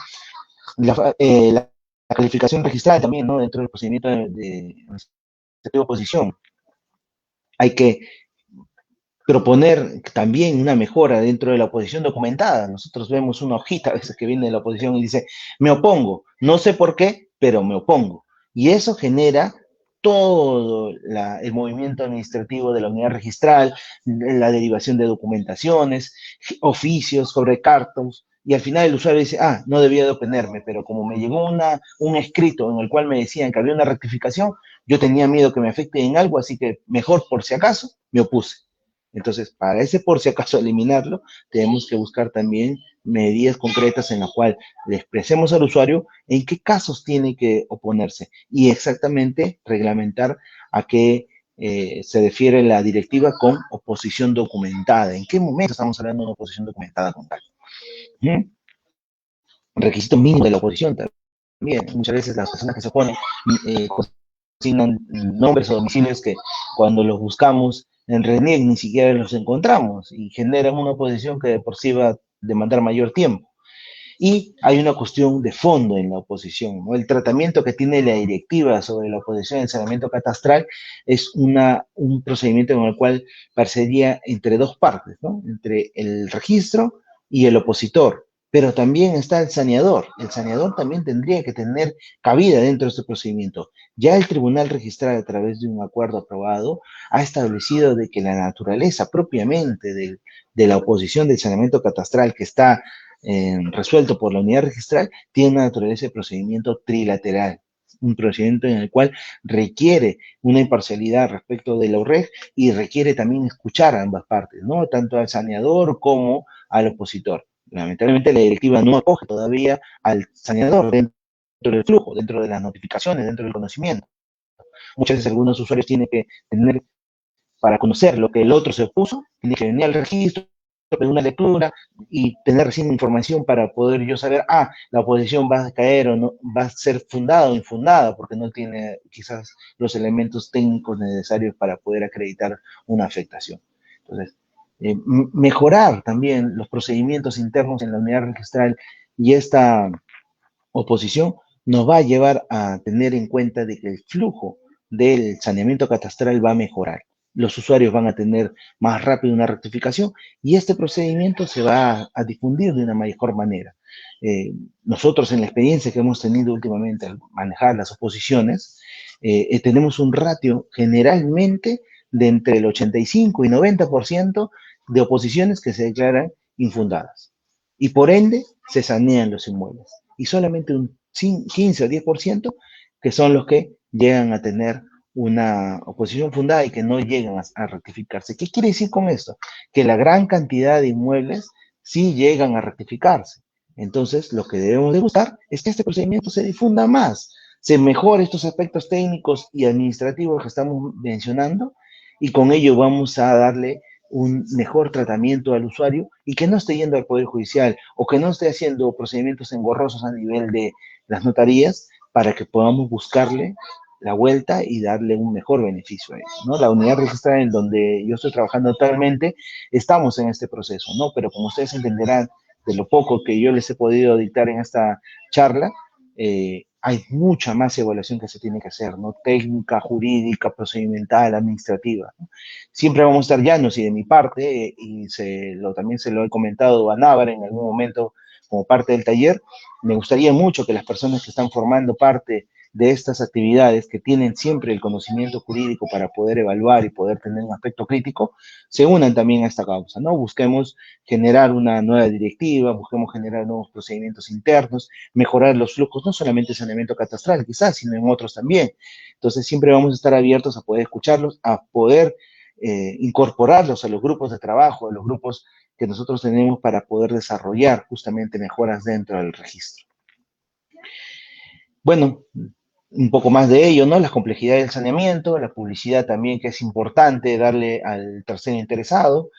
Speaker 2: La calificación registrada también, ¿no? Dentro del procedimiento de oposición. Hay que proponer también una mejora dentro de la oposición documentada. Nosotros vemos una hojita a veces que viene de la oposición y dice, me opongo, no sé por qué, pero me opongo. Y eso genera todo el movimiento administrativo de la unidad registral, la derivación de documentaciones, oficios, sobrecartos, y al final el usuario dice, ah, no debía de oponerme, pero como me llegó un escrito en el cual me decían que había una rectificación, yo tenía miedo que me afecte en algo, así que mejor por si acaso me opuse. Entonces, para ese por si acaso eliminarlo, tenemos que buscar también medidas concretas en las cuales le expresemos al usuario en qué casos tiene que oponerse y exactamente reglamentar a qué se refiere la directiva con oposición documentada. ¿En qué momento estamos hablando de una oposición documentada con tal? ¿Mm? Requisito mínimo de la oposición también. Muchas veces las personas que se oponen consignan nombres o domicilios que cuando los buscamos en RENIEC ni siquiera los encontramos y generan una oposición que de por sí va a demandar mayor tiempo. Y hay una cuestión de fondo en la oposición, ¿no? El tratamiento que tiene la directiva sobre la oposición en saneamiento catastral es un procedimiento en el cual parecería entre dos partes, ¿no? Entre el registro y el opositor. Pero también está el saneador. El saneador también tendría que tener cabida dentro de este procedimiento. Ya el tribunal registral, a través de un acuerdo aprobado, ha establecido de que la naturaleza propiamente de la oposición del saneamiento catastral que está resuelto por la unidad registral, tiene una naturaleza de procedimiento trilateral, un procedimiento en el cual requiere una imparcialidad respecto de la UREG y requiere también escuchar a ambas partes, ¿no? Tanto al saneador como al opositor. Lamentablemente la directiva no acoge todavía al saneador dentro del flujo, dentro de las notificaciones, dentro del conocimiento. Muchas veces algunos usuarios tienen que tener, para conocer lo que el otro se opuso, tiene que venir al registro, pedir una lectura y tener recién información para poder yo saber, la oposición va a caer o no, va a ser fundada o infundada, porque no tiene quizás los elementos técnicos necesarios para poder acreditar una afectación. Entonces, mejorar también los procedimientos internos en la unidad registral y esta oposición nos va a llevar a tener en cuenta de que el flujo del saneamiento catastral va a mejorar. Los usuarios van a tener más rápido una rectificación y este procedimiento se va a difundir de una mejor manera. Nosotros en la experiencia que hemos tenido últimamente al manejar las oposiciones, tenemos un ratio generalmente de entre el 85 y 90% de oposiciones que se declaran infundadas. Y por ende, se sanean los inmuebles. Y solamente un 15 o 10% que son los que llegan a tener una oposición fundada y que no llegan a rectificarse. ¿Qué quiere decir con esto? Que la gran cantidad de inmuebles sí llegan a rectificarse. Entonces, lo que debemos de buscar es que este procedimiento se difunda más, se mejore estos aspectos técnicos y administrativos que estamos mencionando y con ello vamos a darle un mejor tratamiento al usuario y que no esté yendo al Poder Judicial o que no esté haciendo procedimientos engorrosos a nivel de las notarías para que podamos buscarle la vuelta y darle un mejor beneficio a ellos, ¿no? La unidad registrada en donde yo estoy trabajando actualmente, estamos en este proceso, ¿no? Pero como ustedes entenderán, de lo poco que yo les he podido dictar en esta charla, hay mucha más evaluación que se tiene que hacer, ¿no? Técnica, jurídica, procedimental, administrativa, ¿no? Siempre vamos a estar llanos y de mi parte, y también se lo he comentado a Návar en algún momento como parte del taller, me gustaría mucho que las personas que están formando parte de estas actividades, que tienen siempre el conocimiento jurídico para poder evaluar y poder tener un aspecto crítico, se unan también a esta causa, ¿no? Busquemos generar una nueva directiva, busquemos generar nuevos procedimientos internos, mejorar los flujos, no solamente en saneamiento catastral, quizás, sino en otros también. Entonces, siempre vamos a estar abiertos a poder escucharlos, a poder incorporarlos a los grupos de trabajo, a los grupos que nosotros tenemos para poder desarrollar justamente mejoras dentro del registro. Bueno, un poco más de ello, ¿no? Las complejidades del saneamiento, la publicidad también, que es importante darle al tercero interesado,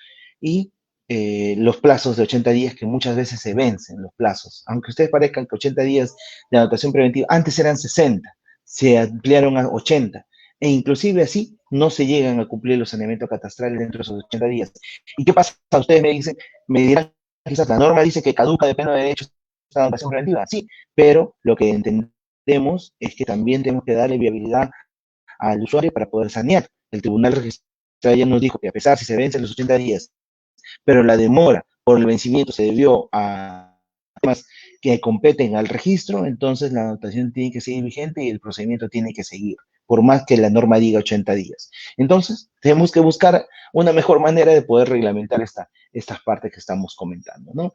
Speaker 2: y los plazos de 80 días que muchas veces se vencen, los plazos. Aunque ustedes parezcan que 80 días de anotación preventiva, antes eran 60, se ampliaron a 80, e inclusive así no se llegan a cumplir los saneamientos catastrales dentro de esos 80 días. ¿Y qué pasa? Ustedes me dicen, me dirán, quizás la norma dice que caduca de pleno derecho esta anotación preventiva, sí, pero lo que entendemos es que también tenemos que darle viabilidad al usuario para poder sanear. El tribunal registral ya nos dijo que a pesar si se vencen los 80 días, pero la demora por el vencimiento se debió a temas que competen al registro, entonces la anotación tiene que seguir vigente y el procedimiento tiene que seguir, por más que la norma diga 80 días. Entonces, tenemos que buscar una mejor manera de poder reglamentar estas partes que estamos comentando, ¿no?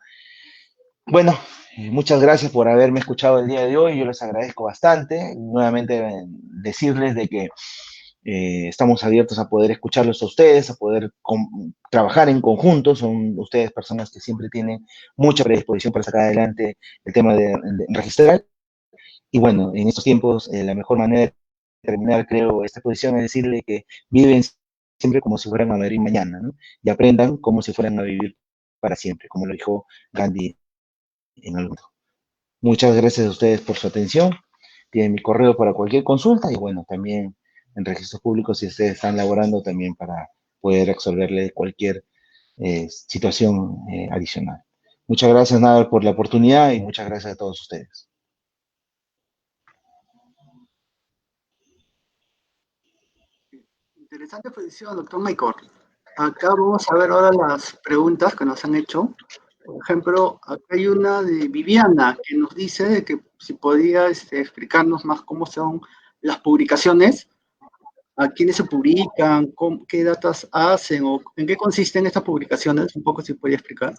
Speaker 2: Bueno, muchas gracias por haberme escuchado el día de hoy, yo les agradezco bastante. Nuevamente decirles de que estamos abiertos a poder escucharlos a ustedes, a poder trabajar en conjunto. Son ustedes personas que siempre tienen mucha predisposición para sacar adelante el tema de registrar. Y bueno, en estos tiempos la mejor manera de terminar, creo, esta posición es decirle que viven siempre como si fueran a morir mañana, ¿no? Y aprendan como si fueran a vivir para siempre, como lo dijo Gandhi en algún momento. Muchas gracias a ustedes por su atención. Tienen mi correo para cualquier consulta y bueno, también en registros públicos si ustedes están laborando también para poder resolverle cualquier situación adicional. Muchas gracias, Nadal, por la oportunidad y muchas gracias a todos ustedes.
Speaker 1: Interesante posición, doctor Maicor. Acá vamos a ver ahora las preguntas que nos han hecho. Por ejemplo, acá hay una de Viviana que nos dice de que si podía explicarnos más cómo son las publicaciones, a quiénes se publican, qué datas hacen o en qué consisten estas publicaciones, un poco si podía explicar.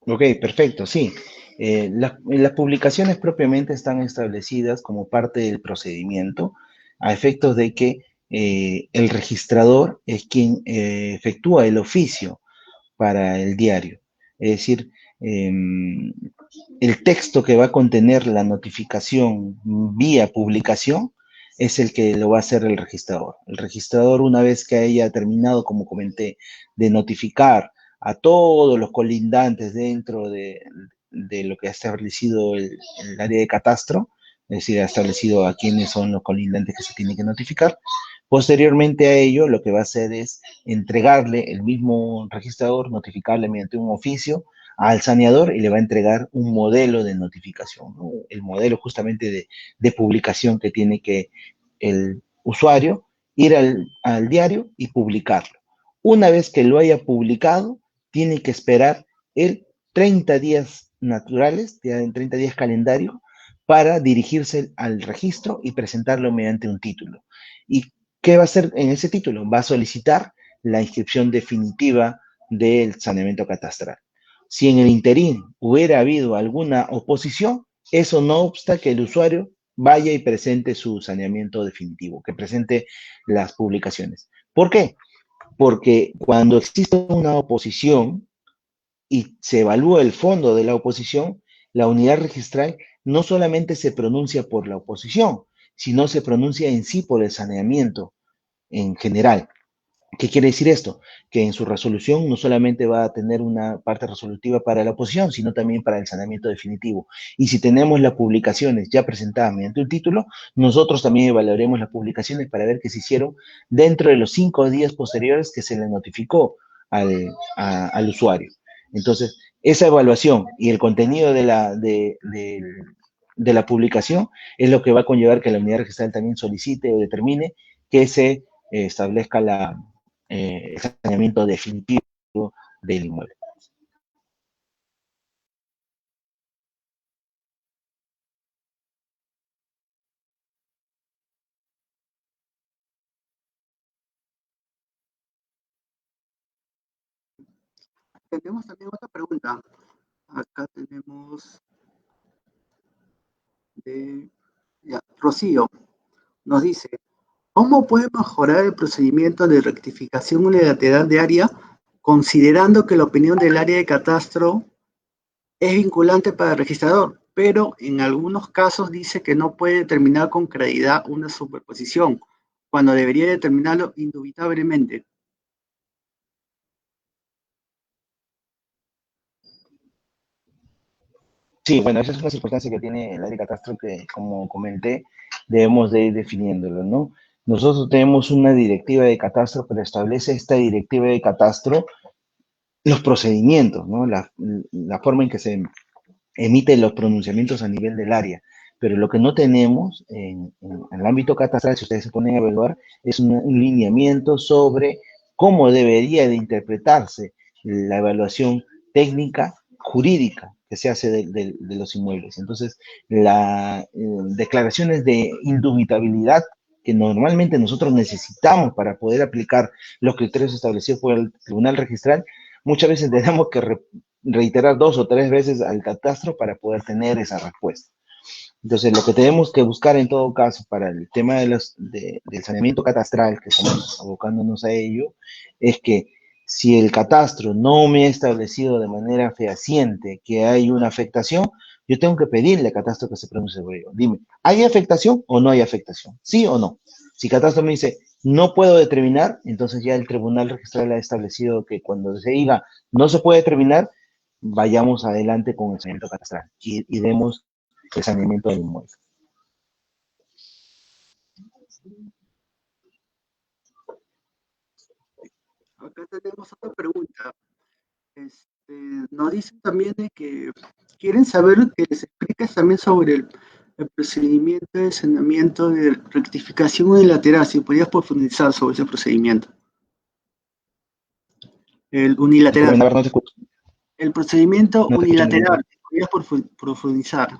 Speaker 2: Ok, perfecto, sí. Las publicaciones propiamente están establecidas como parte del procedimiento a efectos de que el registrador es quien efectúa el oficio para el diario. Es decir, el texto que va a contener la notificación vía publicación es el que lo va a hacer el registrador. El registrador, una vez que haya terminado, como comenté, de notificar a todos los colindantes dentro de lo que ha establecido el área de catastro, es decir, ha establecido a quiénes son los colindantes que se tienen que notificar. Posteriormente a ello, lo que va a hacer es entregarle el mismo registrador, notificarle mediante un oficio al saneador y le va a entregar un modelo de notificación, ¿no? El modelo justamente de publicación que tiene que el usuario ir al diario y publicarlo. Una vez que lo haya publicado, tiene que esperar el 30 días naturales, en 30 días calendario, para dirigirse al registro y presentarlo mediante un título. ¿Y qué va a hacer en ese título? Va a solicitar la inscripción definitiva del saneamiento catastral. Si en el interín hubiera habido alguna oposición, eso no obsta que el usuario vaya y presente su saneamiento definitivo, que presente las publicaciones. ¿Por qué? Porque cuando existe una oposición y se evalúa el fondo de la oposición, la unidad registral no solamente se pronuncia por la oposición, sino se pronuncia en sí por el saneamiento en general. ¿Qué quiere decir esto? Que en su resolución no solamente va a tener una parte resolutiva para la oposición, sino también para el saneamiento definitivo. Y si tenemos las publicaciones ya presentadas mediante un título, nosotros también evaluaremos las publicaciones para ver que se hicieron dentro de los 5 días posteriores que se le notificó al usuario. Entonces, esa evaluación y el contenido de la publicación es lo que va a conllevar que la unidad registral también solicite o determine que se establezca el saneamiento definitivo del inmueble.
Speaker 1: Tenemos también otra pregunta. Acá tenemos de Rocío. Nos dice, ¿cómo puede mejorar el procedimiento de rectificación unilateral de área considerando que la opinión del área de catastro es vinculante para el registrador, pero en algunos casos dice que no puede determinar con claridad una superposición, cuando debería determinarlo indubitablemente.
Speaker 2: Sí, bueno, esa es una circunstancia que tiene el área de catastro que, como comenté, debemos de ir definiéndolo, ¿no? Nosotros tenemos una directiva de catastro, pero establece esta directiva de catastro los procedimientos, ¿no? La forma en que se emiten los pronunciamientos a nivel del área. Pero lo que no tenemos en el ámbito catastral, si ustedes se ponen a evaluar, es un lineamiento sobre cómo debería de interpretarse la evaluación técnica jurídica que se hace de los inmuebles. Entonces, las declaraciones de indubitabilidad que normalmente nosotros necesitamos para poder aplicar los criterios establecidos por el Tribunal Registral, muchas veces tenemos que reiterar 2 o 3 veces al catastro para poder tener esa respuesta. Entonces, lo que tenemos que buscar en todo caso para el tema del saneamiento catastral, que estamos abocándonos a ello, es que si el catastro no me ha establecido de manera fehaciente que hay una afectación, yo tengo que pedirle al catastro que se pronuncie sobre ello. Dime, ¿hay afectación o no hay afectación? ¿Sí o no? Si catastro me dice, no puedo determinar, entonces ya el tribunal registral ha establecido que cuando se diga no se puede determinar, vayamos adelante con el saneamiento catastral y demos el saneamiento del inmueble.
Speaker 1: Acá tenemos otra pregunta. Nos dicen también de que quieren saber que les expliques también sobre el procedimiento de saneamiento de rectificación unilateral, si podías profundizar sobre ese procedimiento. El unilateral.
Speaker 2: No te escucho.
Speaker 1: El procedimiento
Speaker 2: No te
Speaker 1: unilateral, si podías profundizar.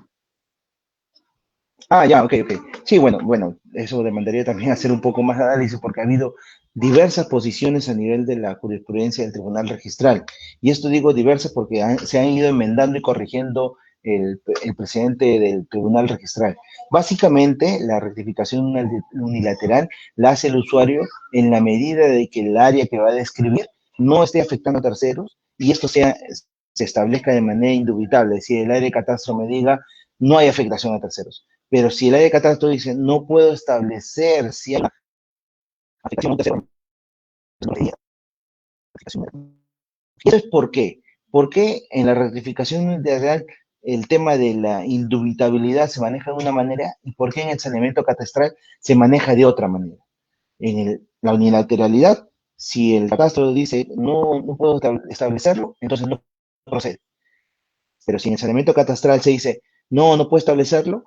Speaker 2: Ah, ya, ok, ok. Sí, bueno, eso demandaría también hacer un poco más de análisis porque ha habido diversas posiciones a nivel de la jurisprudencia del Tribunal Registral. Y esto digo diversas porque se han ido enmendando y corrigiendo el presidente del Tribunal Registral. Básicamente, la rectificación unilateral la hace el usuario en la medida de que el área que va a describir no esté afectando a terceros y esto se establezca de manera indubitable. Es decir, el área de catastro me diga no hay afectación a terceros. Pero si el área de catastro dice, no puedo establecer si hay afectación a un tercero, ¿y eso es por qué? ¿Por qué en la rectificación integral el tema de la indubitabilidad se maneja de una manera y por qué en el saneamiento catastral se maneja de otra manera? La unilateralidad, si el catastro dice no puedo establecerlo, entonces no procede. Pero si en el saneamiento catastral se dice, no puedo establecerlo,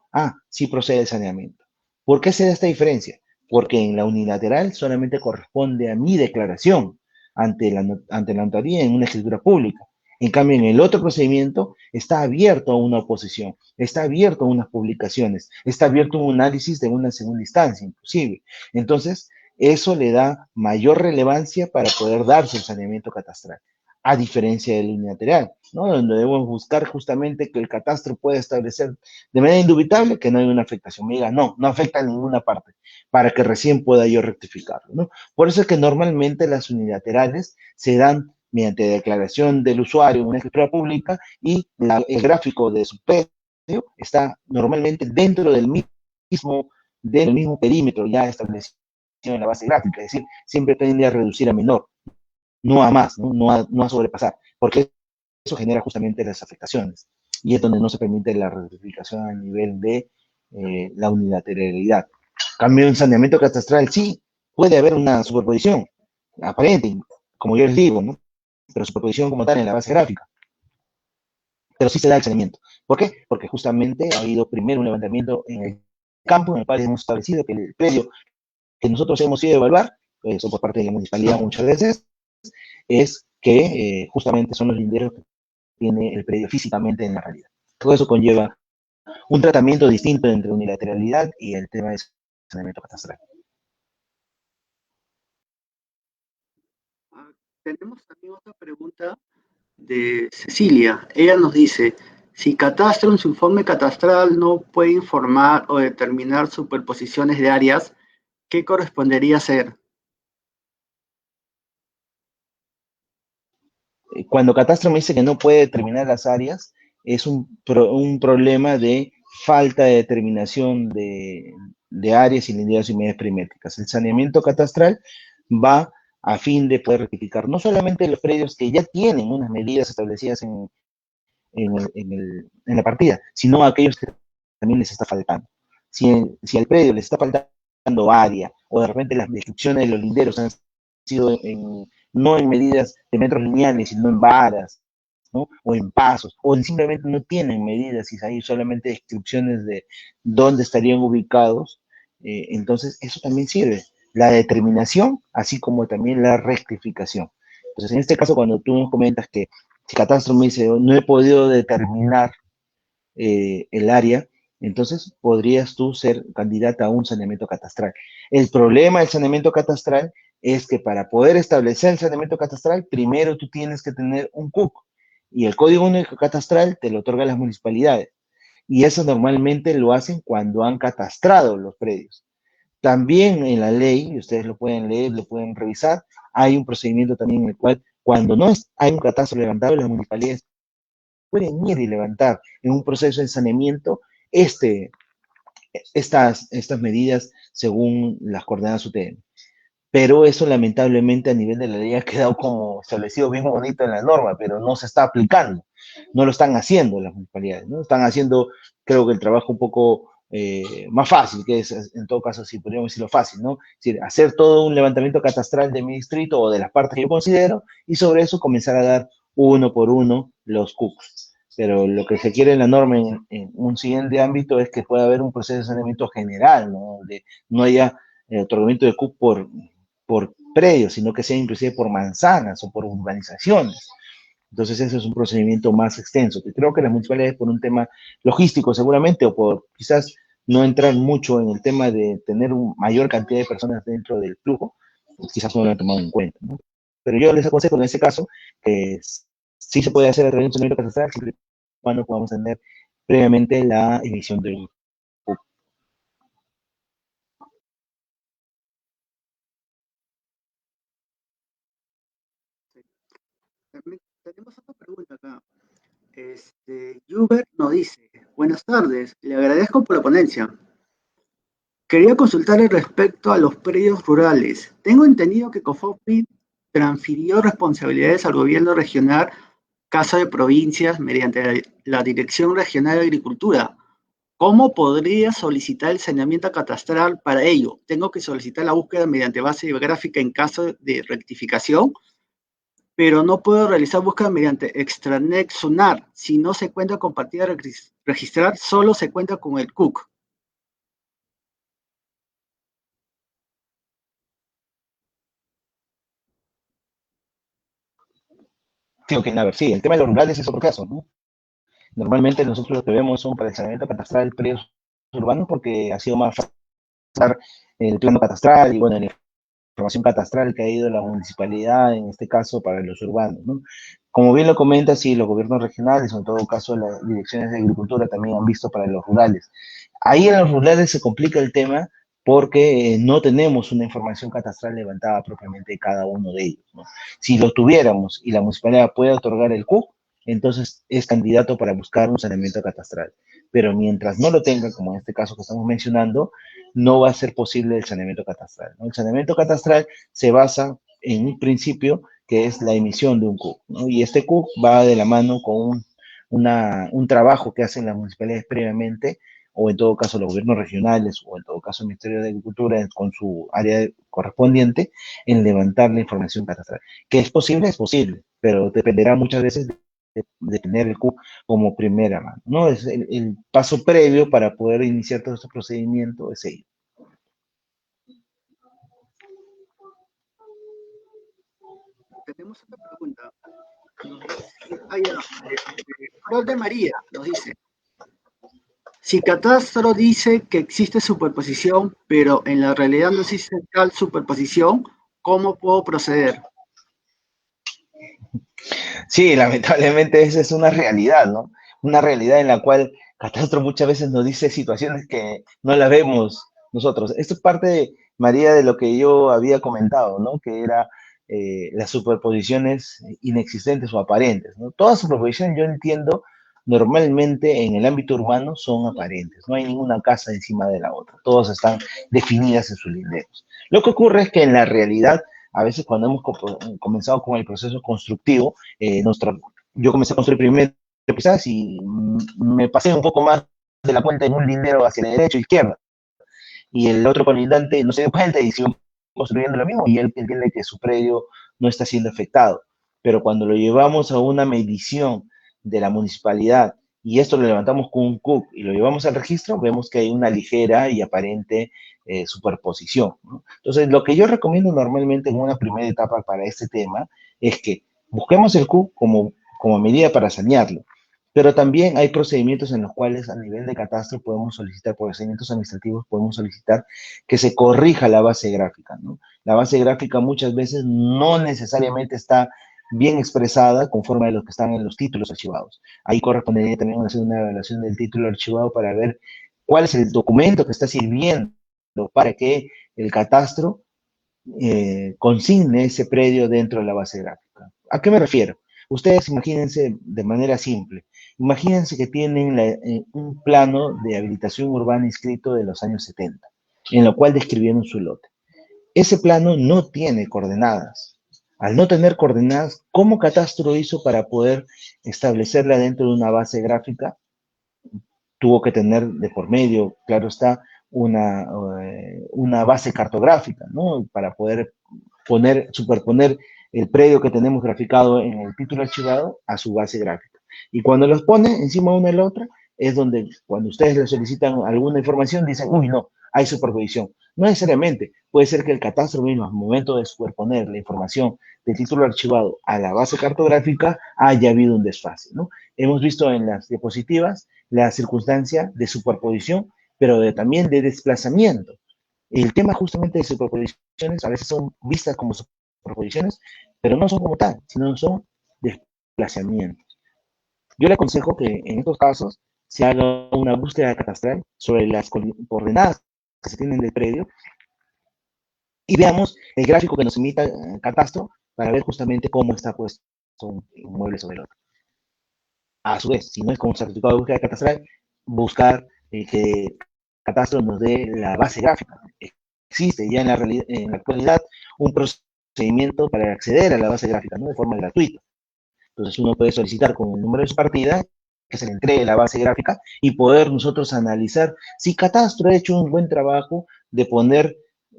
Speaker 2: sí procede el saneamiento. ¿Por qué se da esta diferencia? Porque en la unilateral solamente corresponde a mi declaración ante la notaría en una escritura pública. En cambio, en el otro procedimiento está abierto a una oposición, está abierto a unas publicaciones, está abierto a un análisis de una segunda instancia, inclusive. Entonces, eso le da mayor relevancia para poder darse el saneamiento catastral, a diferencia del unilateral, ¿no? Donde debemos buscar justamente que el catastro pueda establecer de manera indubitable que no hay una afectación. Me diga, no afecta a ninguna parte, para que recién pueda yo rectificarlo, ¿no? Por eso es que normalmente las unilaterales se dan mediante declaración del usuario en una escritura pública y el gráfico de su precio está normalmente dentro del mismo perímetro ya establecido en la base gráfica, es decir, siempre tiende a reducir a menor, no a más, no a sobrepasar, porque eso genera justamente las afectaciones y es donde no se permite la rectificación a nivel de la unilateralidad. Cambio en saneamiento catastral, sí, puede haber una superposición aparente, como yo les digo, ¿no? Pero superposición como tal en la base gráfica. Pero sí se da el saneamiento. ¿Por qué? Porque justamente ha habido primero un levantamiento en el campo en el cual hemos establecido que el predio que nosotros hemos ido a evaluar, eso por parte de la municipalidad muchas veces, es que justamente son los linderos que tiene el predio físicamente en la realidad. Todo eso conlleva un tratamiento distinto entre unilateralidad y el tema de saneamiento catastral.
Speaker 1: Tenemos también otra pregunta de Cecilia. Ella nos dice, si Catastro en su informe catastral no puede informar o determinar superposiciones de áreas, ¿qué correspondería hacer?
Speaker 2: Cuando Catastro me dice que no puede determinar las áreas, es un problema de falta de determinación de áreas y unidades y medidas perimétricas. El saneamiento catastral va a fin de poder rectificar no solamente los predios que ya tienen unas medidas establecidas en la partida, sino a aquellos que también les está faltando. Si al predio les está faltando área, o de repente las destrucciones de los linderos han sido no en medidas de metros lineales, sino en varas, ¿no? O en pasos, o simplemente no tienen medidas y hay solamente descripciones de dónde estarían ubicados, entonces eso también sirve. La determinación, así como también la rectificación. Entonces, en este caso, cuando tú nos comentas que si Catastro me dice, no he podido determinar el área, entonces podrías tú ser candidata a un saneamiento catastral. El problema del saneamiento catastral es que para poder establecer el saneamiento catastral, primero tú tienes que tener un CUC y el Código Único Catastral te lo otorgan las municipalidades. Y eso normalmente lo hacen cuando han catastrado los predios. También en la ley, y ustedes lo pueden leer, lo pueden revisar, hay un procedimiento también en el cual cuando no hay un catastro levantado, las municipalidades pueden ir y levantar en un proceso de saneamiento este, estas medidas según las coordenadas UTM. Pero eso lamentablemente a nivel de la ley ha quedado como establecido bien bonito en la norma, pero no se está aplicando, no lo están haciendo las municipalidades, ¿no? Están haciendo, creo que el trabajo un poco más fácil, que es en todo caso, si podríamos decirlo fácil, ¿no? Es decir, hacer todo un levantamiento catastral de mi distrito o de las partes que yo considero y sobre eso comenzar a dar uno por uno los CUCs. Pero lo que se quiere en la norma en un siguiente ámbito es que pueda haber un proceso de saneamiento general, ¿no? Donde no haya otorgamiento de CUC por predios, sino que sea inclusive por manzanas o por urbanizaciones. Entonces ese es un procedimiento más extenso, que creo que las municipalidades por un tema logístico seguramente, o por quizás no entrar mucho en el tema de tener una mayor cantidad de personas dentro del flujo, pues quizás no lo han tomado en cuenta, ¿no? Pero yo les aconsejo en este caso que sí se puede hacer el reconocimiento catastral siempre y cuando podamos tener previamente la emisión del CUC.
Speaker 1: También tenemos otra pregunta acá. Hubert nos dice, buenas tardes, le agradezco por la ponencia. Quería consultarle respecto a los predios rurales. Tengo entendido que COFOPI transfirió responsabilidades al gobierno regional, caso de provincias, mediante la Dirección Regional de Agricultura. ¿Cómo podría solicitar el saneamiento catastral para ello? ¿Tengo que solicitar la búsqueda mediante base biográfica en caso de rectificación? Pero no puedo realizar búsqueda mediante extranet SUNAR. Si no se cuenta con partida registrar, solo se cuenta con el CUC.
Speaker 2: Sí, ok, a ver, sí, el tema de los rurales es otro caso, ¿no? Normalmente nosotros lo que vemos son para el saneamiento catastral predios urbanos porque ha sido más fácil el plano catastral y bueno, la información catastral que ha ido la municipalidad, en este caso para los urbanos, ¿no? Como bien lo comenta, sí, los gobiernos regionales, o en todo caso las direcciones de agricultura también han visto para los rurales. Ahí en los rurales se complica el tema porque no tenemos una información catastral levantada propiamente de cada uno de ellos, ¿no? Si lo tuviéramos y la municipalidad puede otorgar el CUC, entonces es candidato para buscar un saneamiento catastral. Pero mientras no lo tenga, como en este caso que estamos mencionando, no va a ser posible el saneamiento catastral, ¿no? El saneamiento catastral se basa en un principio que es la emisión de un CUC, ¿no? Y este CUC va de la mano con un trabajo que hacen las municipalidades previamente, o en todo caso los gobiernos regionales, o en todo caso el Ministerio de Agricultura con su área correspondiente, en levantar la información catastral. ¿Que es posible, pero dependerá muchas veces de tener el CUC como primera mano, ¿no? Es el paso previo para poder iniciar todo este procedimiento, es ello.
Speaker 1: Tenemos otra pregunta. Nos dice, Flor de María nos dice, si Catastro dice que existe superposición, pero en la realidad no existe tal superposición, ¿cómo puedo proceder?
Speaker 2: Sí, lamentablemente esa es una realidad, ¿no? Una realidad en la cual Catastro muchas veces nos dice situaciones que no la vemos nosotros. Esto es parte, María, de lo que yo había comentado, ¿no? Que era las superposiciones inexistentes o aparentes, ¿no? Toda superposición, yo entiendo, normalmente en el ámbito urbano son aparentes, no hay ninguna casa encima de la otra, todas están definidas en sus linderos. Lo que ocurre es que en la realidad, a veces cuando hemos comenzado con el proceso constructivo, yo comencé a construir primero quizás y me pasé un poco más de la cuenta en un lindero hacia la derecha o izquierda, y el otro colindante no se dio cuenta y siguió construyendo lo mismo, y él entiende que su predio no está siendo afectado. Pero cuando lo llevamos a una medición de la municipalidad y esto lo levantamos con un CUC y lo llevamos al registro, vemos que hay una ligera y aparente superposición, ¿no? Entonces, lo que yo recomiendo normalmente en una primera etapa para este tema es que busquemos el CUC como medida para sanearlo, pero también hay procedimientos en los cuales a nivel de catastro podemos solicitar, procedimientos administrativos, podemos solicitar que se corrija la base gráfica, ¿no? La base gráfica muchas veces no necesariamente está bien expresada conforme a lo que están en los títulos archivados. Ahí correspondería también hacer una evaluación del título archivado para ver cuál es el documento que está sirviendo para que el catastro consigne ese predio dentro de la base gráfica. ¿A qué me refiero? Ustedes imagínense de manera simple, imagínense que tienen un plano de habilitación urbana inscrito de los años 70, en lo cual describieron su lote. Ese plano no tiene coordenadas. Al no tener coordenadas, ¿cómo Catastro hizo para poder establecerla dentro de una base gráfica? Tuvo que tener de por medio, claro está, una base cartográfica, ¿no? Para poder superponer el predio que tenemos graficado en el título archivado a su base gráfica. Y cuando los pone encima una de la otra, es donde cuando ustedes le solicitan alguna información, dicen, uy, no, hay superposición. No necesariamente, puede ser que el catastro mismo, al momento de superponer la información del título archivado a la base cartográfica, haya habido un desfase, ¿no? Hemos visto en las diapositivas la circunstancia de superposición, pero también de desplazamiento. El tema justamente de superposiciones a veces son vistas como superposiciones, pero no son como tal, sino son desplazamientos. Yo le aconsejo que en estos casos se haga una búsqueda catastral sobre las coordenadas que se tienen del predio y veamos el gráfico que nos imita Catastro para ver justamente cómo está puesto un inmueble sobre el otro. A su vez, si no es con un certificado de búsqueda catastral, buscar que Catastro nos dé la base gráfica. Existe ya en la actualidad un procedimiento para acceder a la base gráfica, ¿no? De forma gratuita. Entonces uno puede solicitar con el número de su partida que se le entregue la base gráfica y poder nosotros analizar si Catastro ha hecho un buen trabajo de poner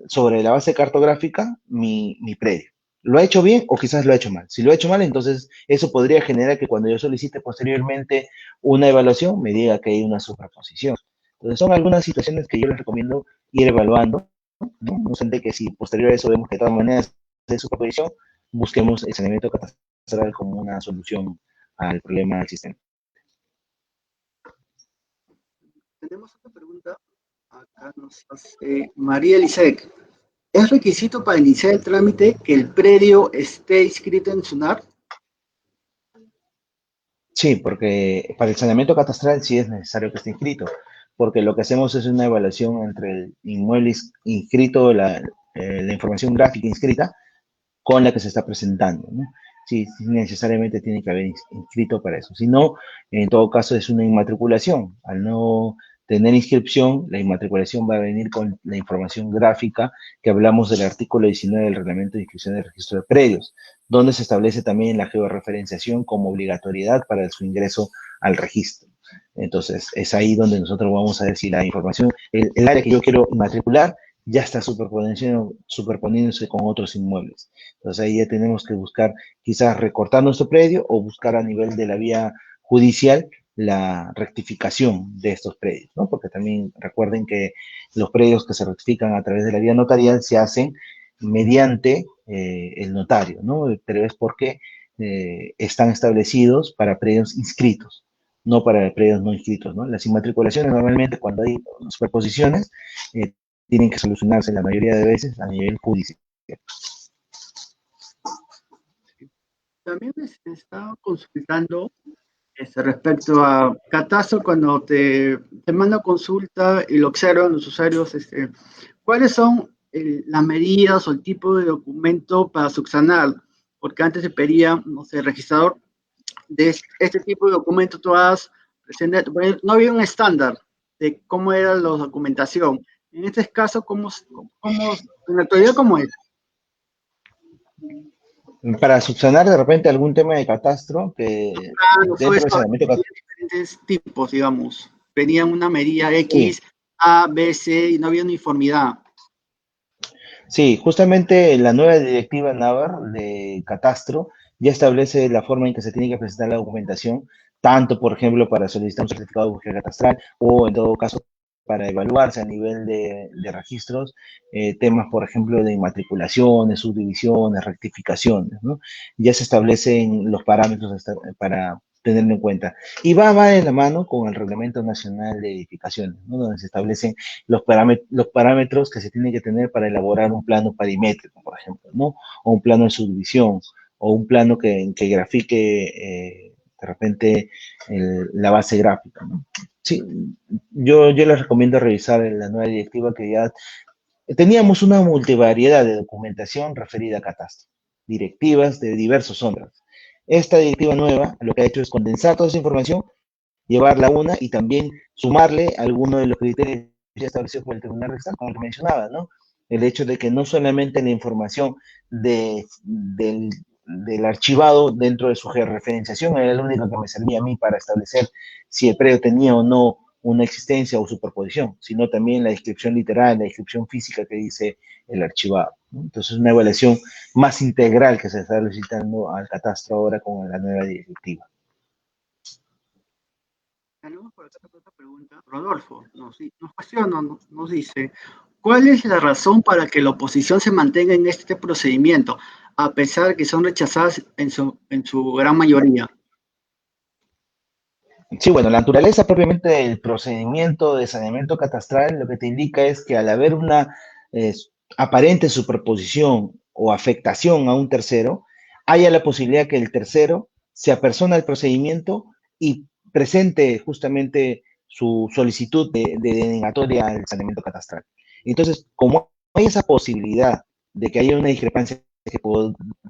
Speaker 2: sobre la base cartográfica mi predio. ¿Lo ha hecho bien o quizás lo ha hecho mal? Si lo ha hecho mal, entonces eso podría generar que cuando yo solicite posteriormente una evaluación me diga que hay una superposición. Entonces son algunas situaciones que yo les recomiendo ir evaluando, ¿no? No obstante que si posterior a eso vemos que de todas maneras de superposición, busquemos el saneamiento catastral como una solución al problema existente.
Speaker 1: Tenemos otra pregunta. Acá nos hace María Elisek. ¿Es requisito para iniciar el trámite que el predio esté inscrito en SUNAR?
Speaker 2: Sí, porque para el saneamiento catastral sí es necesario que esté inscrito, porque lo que hacemos es una evaluación entre el inmueble inscrito, la información gráfica inscrita, con la que se está presentando, ¿no? Sí, sí, necesariamente tiene que haber inscrito para eso. Si no, en todo caso es una inmatriculación. Al no tener inscripción, la inmatriculación va a venir con la información gráfica que hablamos del artículo 19 del Reglamento de Inscripción del Registro de Predios, donde se establece también la georreferenciación como obligatoriedad para su ingreso al registro. Entonces, es ahí donde nosotros vamos a ver si la información, el área que yo quiero matricular, ya está superponiéndose con otros inmuebles. Entonces ahí ya tenemos que buscar quizás recortar nuestro predio o buscar a nivel de la vía judicial la rectificación de estos predios, ¿no? Porque también recuerden que los predios que se rectifican a través de la vía notarial se hacen mediante el notario, ¿no? Pero es porque están establecidos para predios inscritos, no para predios no inscritos, ¿no? Las inmatriculaciones normalmente cuando hay superposiciones tienen que solucionarse la mayoría de veces a nivel judicial.
Speaker 1: También me estaba consultando respecto a Catastro cuando te manda consulta y lo observan los usuarios, ¿cuáles son las medidas o el tipo de documento para subsanar, porque antes se pedía, no sé, registrador de este tipo de documento, todas, no había un estándar de cómo era la documentación. En este caso, en la actualidad, ¿cómo es?
Speaker 2: Para subsanar de repente algún tema de catastro que
Speaker 1: Planos, todo
Speaker 2: dentro del
Speaker 1: eso,
Speaker 2: saneamiento
Speaker 1: había
Speaker 2: catastro.
Speaker 1: diferentes tipos, digamos. Venían una medida
Speaker 2: Sí,
Speaker 1: X, A, B, C, y no había uniformidad.
Speaker 2: sí, justamente la nueva directiva NAVAR de catastro ya establece la forma en que se tiene que presentar la documentación, tanto, por ejemplo, para solicitar un certificado de búsqueda catastral o, en todo caso, para evaluarse a nivel de registros, temas, por ejemplo, de inmatriculaciones, subdivisiones, rectificaciones, ¿no? Ya se establecen los parámetros para tenerlo en cuenta. Y va de la mano con el Reglamento Nacional de Edificaciones, ¿no? Donde se establecen los parámetros que se tienen que tener para elaborar un plano parimétrico, por ejemplo, ¿no? O un plano de subdivisión, o un plano que grafique de repente la base gráfica, ¿no? Sí, yo les recomiendo revisar la nueva directiva que ya teníamos una multivariedad de documentación referida a catastro, directivas de diversos órdenes. Esta directiva nueva lo que ha hecho es condensar toda esa información, llevarla a una y también sumarle algunos de los criterios ya establecidos por el Tribunal Regional, como que mencionaba, ¿no? El hecho de que no solamente la información del archivado dentro de su georreferenciación era la única que me servía a mí para establecer si el predio tenía o no una existencia o superposición, sino también la descripción literal, la descripción física que dice el archivado, ¿no? Entonces, una evaluación más integral que se está solicitando al catastro ahora con la nueva directiva.
Speaker 1: Tenemos por acá otra pregunta. Rodolfo nos cuestiona, nos dice, ¿cuál es la razón para que la oposición se mantenga en este procedimiento, a pesar que son rechazadas en su gran mayoría?
Speaker 2: Sí, bueno, la naturaleza propiamente del procedimiento de saneamiento catastral lo que te indica es que al haber una eh, aparente superposición o afectación a un tercero, haya la posibilidad que el tercero se apersona al procedimiento y presente justamente su solicitud de denegatoria al saneamiento catastral. Entonces, como hay esa posibilidad de que haya una discrepancia que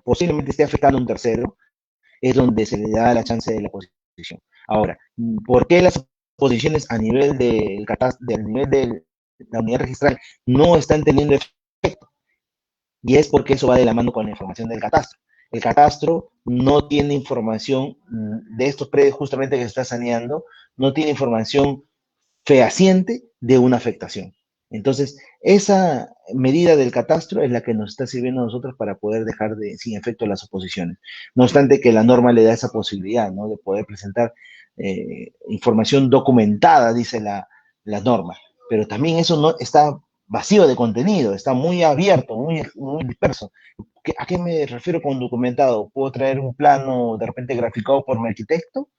Speaker 2: posiblemente esté afectando a un tercero, es donde se le da la chance de la oposición. Ahora, ¿por qué las oposiciones a nivel del nivel de la unidad registral no están teniendo efecto? Y es porque eso va de la mano con la información del catastro. El catastro no tiene información de estos predios justamente que se está saneando, no tiene información fehaciente de una afectación. Entonces, esa medida del catastro es la que nos está sirviendo a nosotros para poder dejar sin efecto las oposiciones. No obstante que la norma le da esa posibilidad, ¿no? De poder presentar información documentada, dice la norma. Pero también eso no está vacío de contenido, está muy abierto, muy disperso. ¿A qué me refiero con documentado? ¿Puedo traer un plano de repente graficado por mi arquitecto?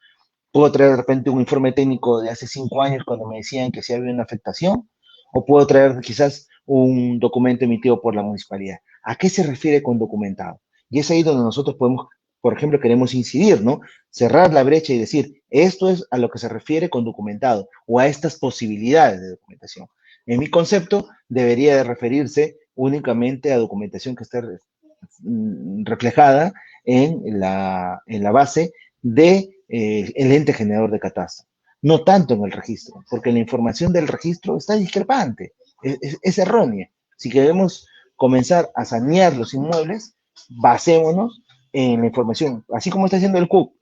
Speaker 2: Puedo traer de repente un informe técnico de hace 5 años cuando me decían que sí había una afectación, o puedo traer quizás un documento emitido por la municipalidad. ¿A qué se refiere con documentado? Y es ahí donde nosotros podemos, por ejemplo, queremos incidir, ¿no? Cerrar la brecha y decir, esto es a lo que se refiere con documentado, o a estas posibilidades de documentación. En mi concepto, debería de referirse únicamente a documentación que esté reflejada en la base de el ente generador de catastro, no tanto en el registro, porque la información del registro está discrepante, es errónea. Si queremos comenzar a sanear los inmuebles, basémonos en la información, así como está haciendo el CUC,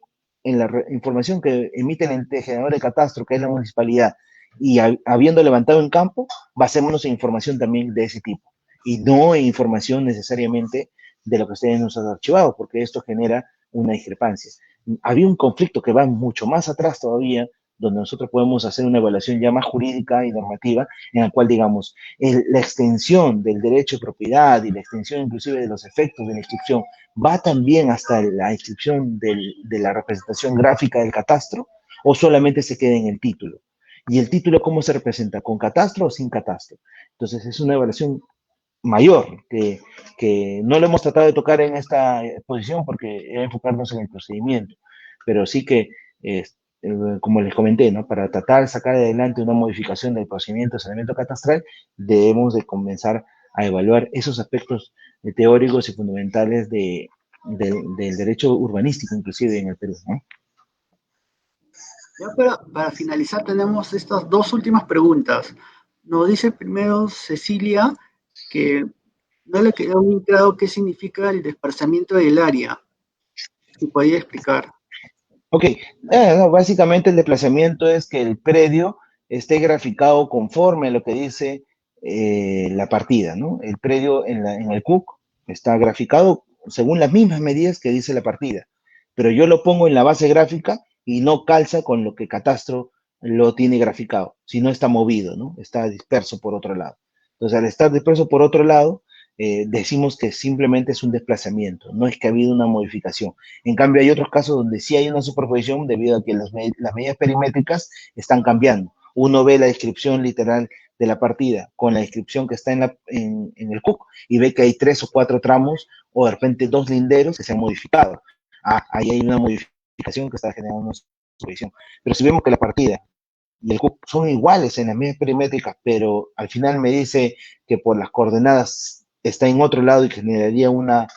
Speaker 2: en la información que emite el ente generador de catastro, que es la municipalidad, y habiendo levantado en campo, basémonos en información también de ese tipo, y no en información necesariamente de lo que ustedes nos han archivado, porque esto genera una discrepancia. Había un conflicto que va mucho más atrás todavía, donde nosotros podemos hacer una evaluación ya más jurídica y normativa, en la cual, digamos, la extensión del derecho de propiedad y la extensión inclusive de los efectos de la inscripción va también hasta la inscripción de la representación gráfica del catastro, o solamente se queda en el título. ¿Y el título cómo se representa? ¿Con catastro o sin catastro? Entonces es una evaluación mayor, que no lo hemos tratado de tocar en esta exposición porque era enfocarnos en el procedimiento, pero sí que, como les comenté, ¿no? Para tratar de sacar adelante una modificación del procedimiento de saneamiento catastral, debemos de comenzar a evaluar esos aspectos teóricos y fundamentales del derecho urbanístico, inclusive en el Perú, ¿no?
Speaker 1: Ya para finalizar tenemos estas dos últimas preguntas. Nos dice primero Cecilia que no le quedó muy claro qué significa el desplazamiento del área. Si podía explicar.
Speaker 2: Ok, no, básicamente el desplazamiento es que el predio esté graficado conforme a lo que dice la partida, ¿no? El predio en el CUC está graficado según las mismas medidas que dice la partida, pero yo lo pongo en la base gráfica y no calza con lo que Catastro lo tiene graficado, si no está movido, ¿no? Está disperso por otro lado. Entonces, al estar disperso por otro lado, decimos que simplemente es un desplazamiento, no es que ha habido una modificación. En cambio, hay otros casos donde sí hay una superposición debido a que las medidas perimétricas están cambiando. Uno ve la descripción literal de la partida con la descripción que está en el CUC y ve que hay 3 o 4 tramos o de repente 2 linderos que se han modificado. Ahí hay una modificación que está generando una superposición. Pero si vemos que la partida y el CUC son iguales en las medidas perimétricas, pero al final me dice que por las coordenadas está en otro lado y generaría una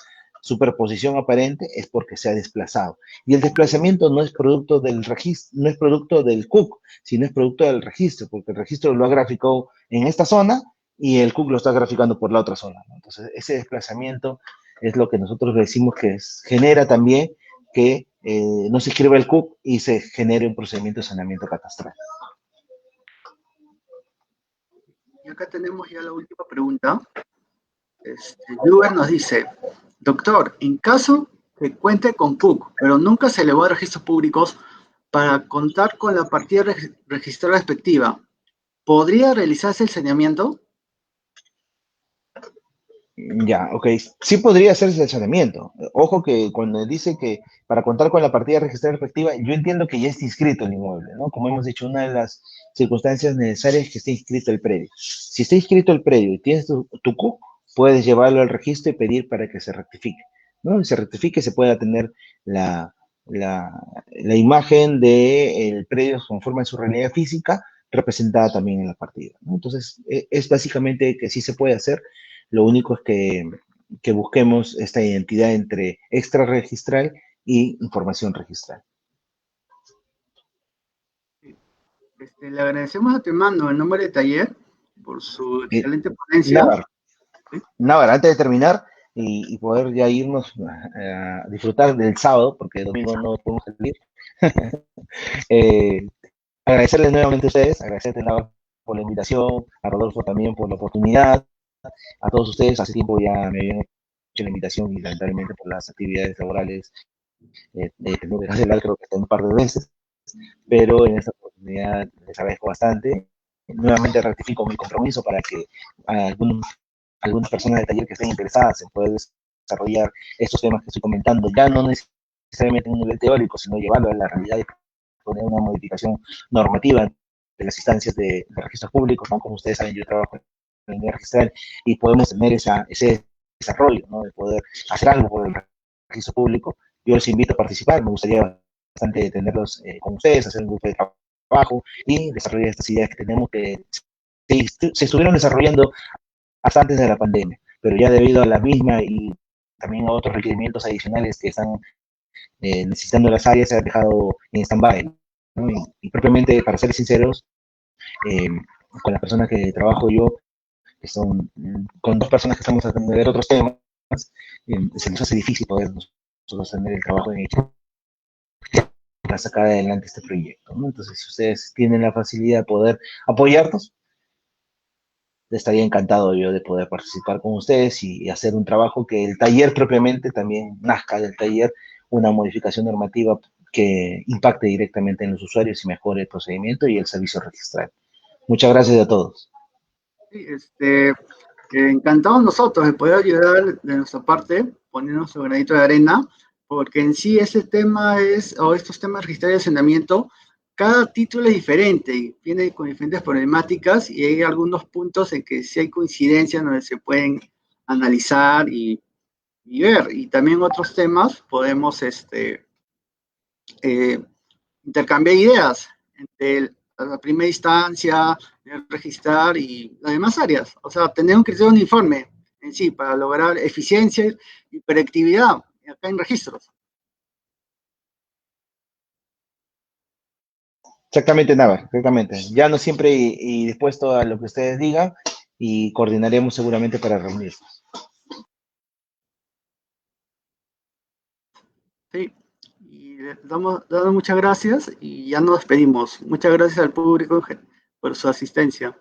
Speaker 2: superposición aparente, es porque se ha desplazado. Y el desplazamiento no es producto del registro, no es producto del CUC, sino es producto del registro, porque el registro lo ha graficado en esta zona y el CUC lo está graficando por la otra zona, ¿no? Entonces, ese desplazamiento es lo que nosotros decimos que genera también que no se escriba el CUC y se genere un procedimiento de saneamiento catastral.
Speaker 1: Y acá tenemos ya la última pregunta. Juber nos dice, doctor, en caso que cuente con CUC, pero nunca se elevó a registros públicos para contar con la partida registrada respectiva, ¿podría realizarse el saneamiento?
Speaker 2: Ya, ok. Sí podría hacerse el saneamiento. Ojo que cuando dice que para contar con la partida registrada respectiva, yo entiendo que ya está inscrito el inmueble, ¿no? Como hemos dicho, una de las circunstancias necesarias es que esté inscrito el predio. Si está inscrito el predio y tienes tu CUC, puedes llevarlo al registro y pedir para que se rectifique, ¿no? Y se rectifique, se pueda tener la, la, la imagen del predio conforme a su realidad física representada también en la partida, ¿no? Entonces, es básicamente que sí se puede hacer. Lo único es que busquemos esta identidad entre extrarregistral y información registral.
Speaker 1: Le agradecemos a tu hermano en nombre de taller por su
Speaker 2: Eh,
Speaker 1: excelente ponencia.
Speaker 2: Nada,
Speaker 1: ¿Sí?
Speaker 2: nada, antes de terminar y poder ya irnos a disfrutar del sábado, porque el domingo no podemos salir, eh, agradecerles nuevamente a ustedes, agradecerles por la invitación, a Rodolfo también por la oportunidad, a todos ustedes, hace tiempo ya me habían hecho la invitación y lamentablemente por las actividades laborales no de cancelar, creo que hasta un par de veces, pero en esta oportunidad les agradezco bastante. Nuevamente ratifico mi compromiso para que algunas personas del taller que estén interesadas en poder desarrollar estos temas que estoy comentando, ya no necesariamente en un nivel teórico, sino llevarlo a la realidad y poner una modificación normativa de las instancias de registros públicos, ¿no? Como ustedes saben, yo trabajo en el registral y podemos tener ese desarrollo, ¿no? De poder hacer algo por el registro público. Yo les invito a participar, me gustaría bastante tenerlos con ustedes, hacer un grupo de trabajo y desarrollar estas ideas que tenemos que se estuvieron desarrollando hasta antes de la pandemia, pero ya debido a la misma y también a otros requerimientos adicionales que están necesitando las áreas, se ha dejado en stand-by, ¿no? Y propiamente, para ser sinceros, eh, con las personas que trabajo yo, que son con 2 personas que estamos tratando de ver otros temas, se nos hace difícil poder nosotros tener el trabajo en equipo para sacar adelante este proyecto, ¿no? Entonces, si ustedes tienen la facilidad de poder apoyarnos, estaría encantado yo de poder participar con ustedes y hacer un trabajo que el taller propiamente también nazca del taller, una modificación normativa que impacte directamente en los usuarios y mejore el procedimiento y el servicio registral. Muchas gracias a todos.
Speaker 1: Sí, encantados nosotros de poder ayudar de nuestra parte, poniéndonos su granito de arena, porque en sí ese tema o estos temas registrales de saneamiento, cada título es diferente y viene con diferentes problemáticas y hay algunos puntos en que sí hay coincidencias donde se pueden analizar y ver. Y también otros temas podemos eh, intercambiar ideas entre la primera instancia, registrar y las demás áreas. O sea, tener un criterio uniforme en sí para lograr eficiencia y hiperactividad acá en registros.
Speaker 2: Exactamente, nada, exactamente. Ya no siempre y dispuesto a lo que ustedes digan y coordinaremos seguramente para reunirnos.
Speaker 1: Sí. Y le damos muchas gracias y ya nos despedimos. Muchas gracias al público por su asistencia.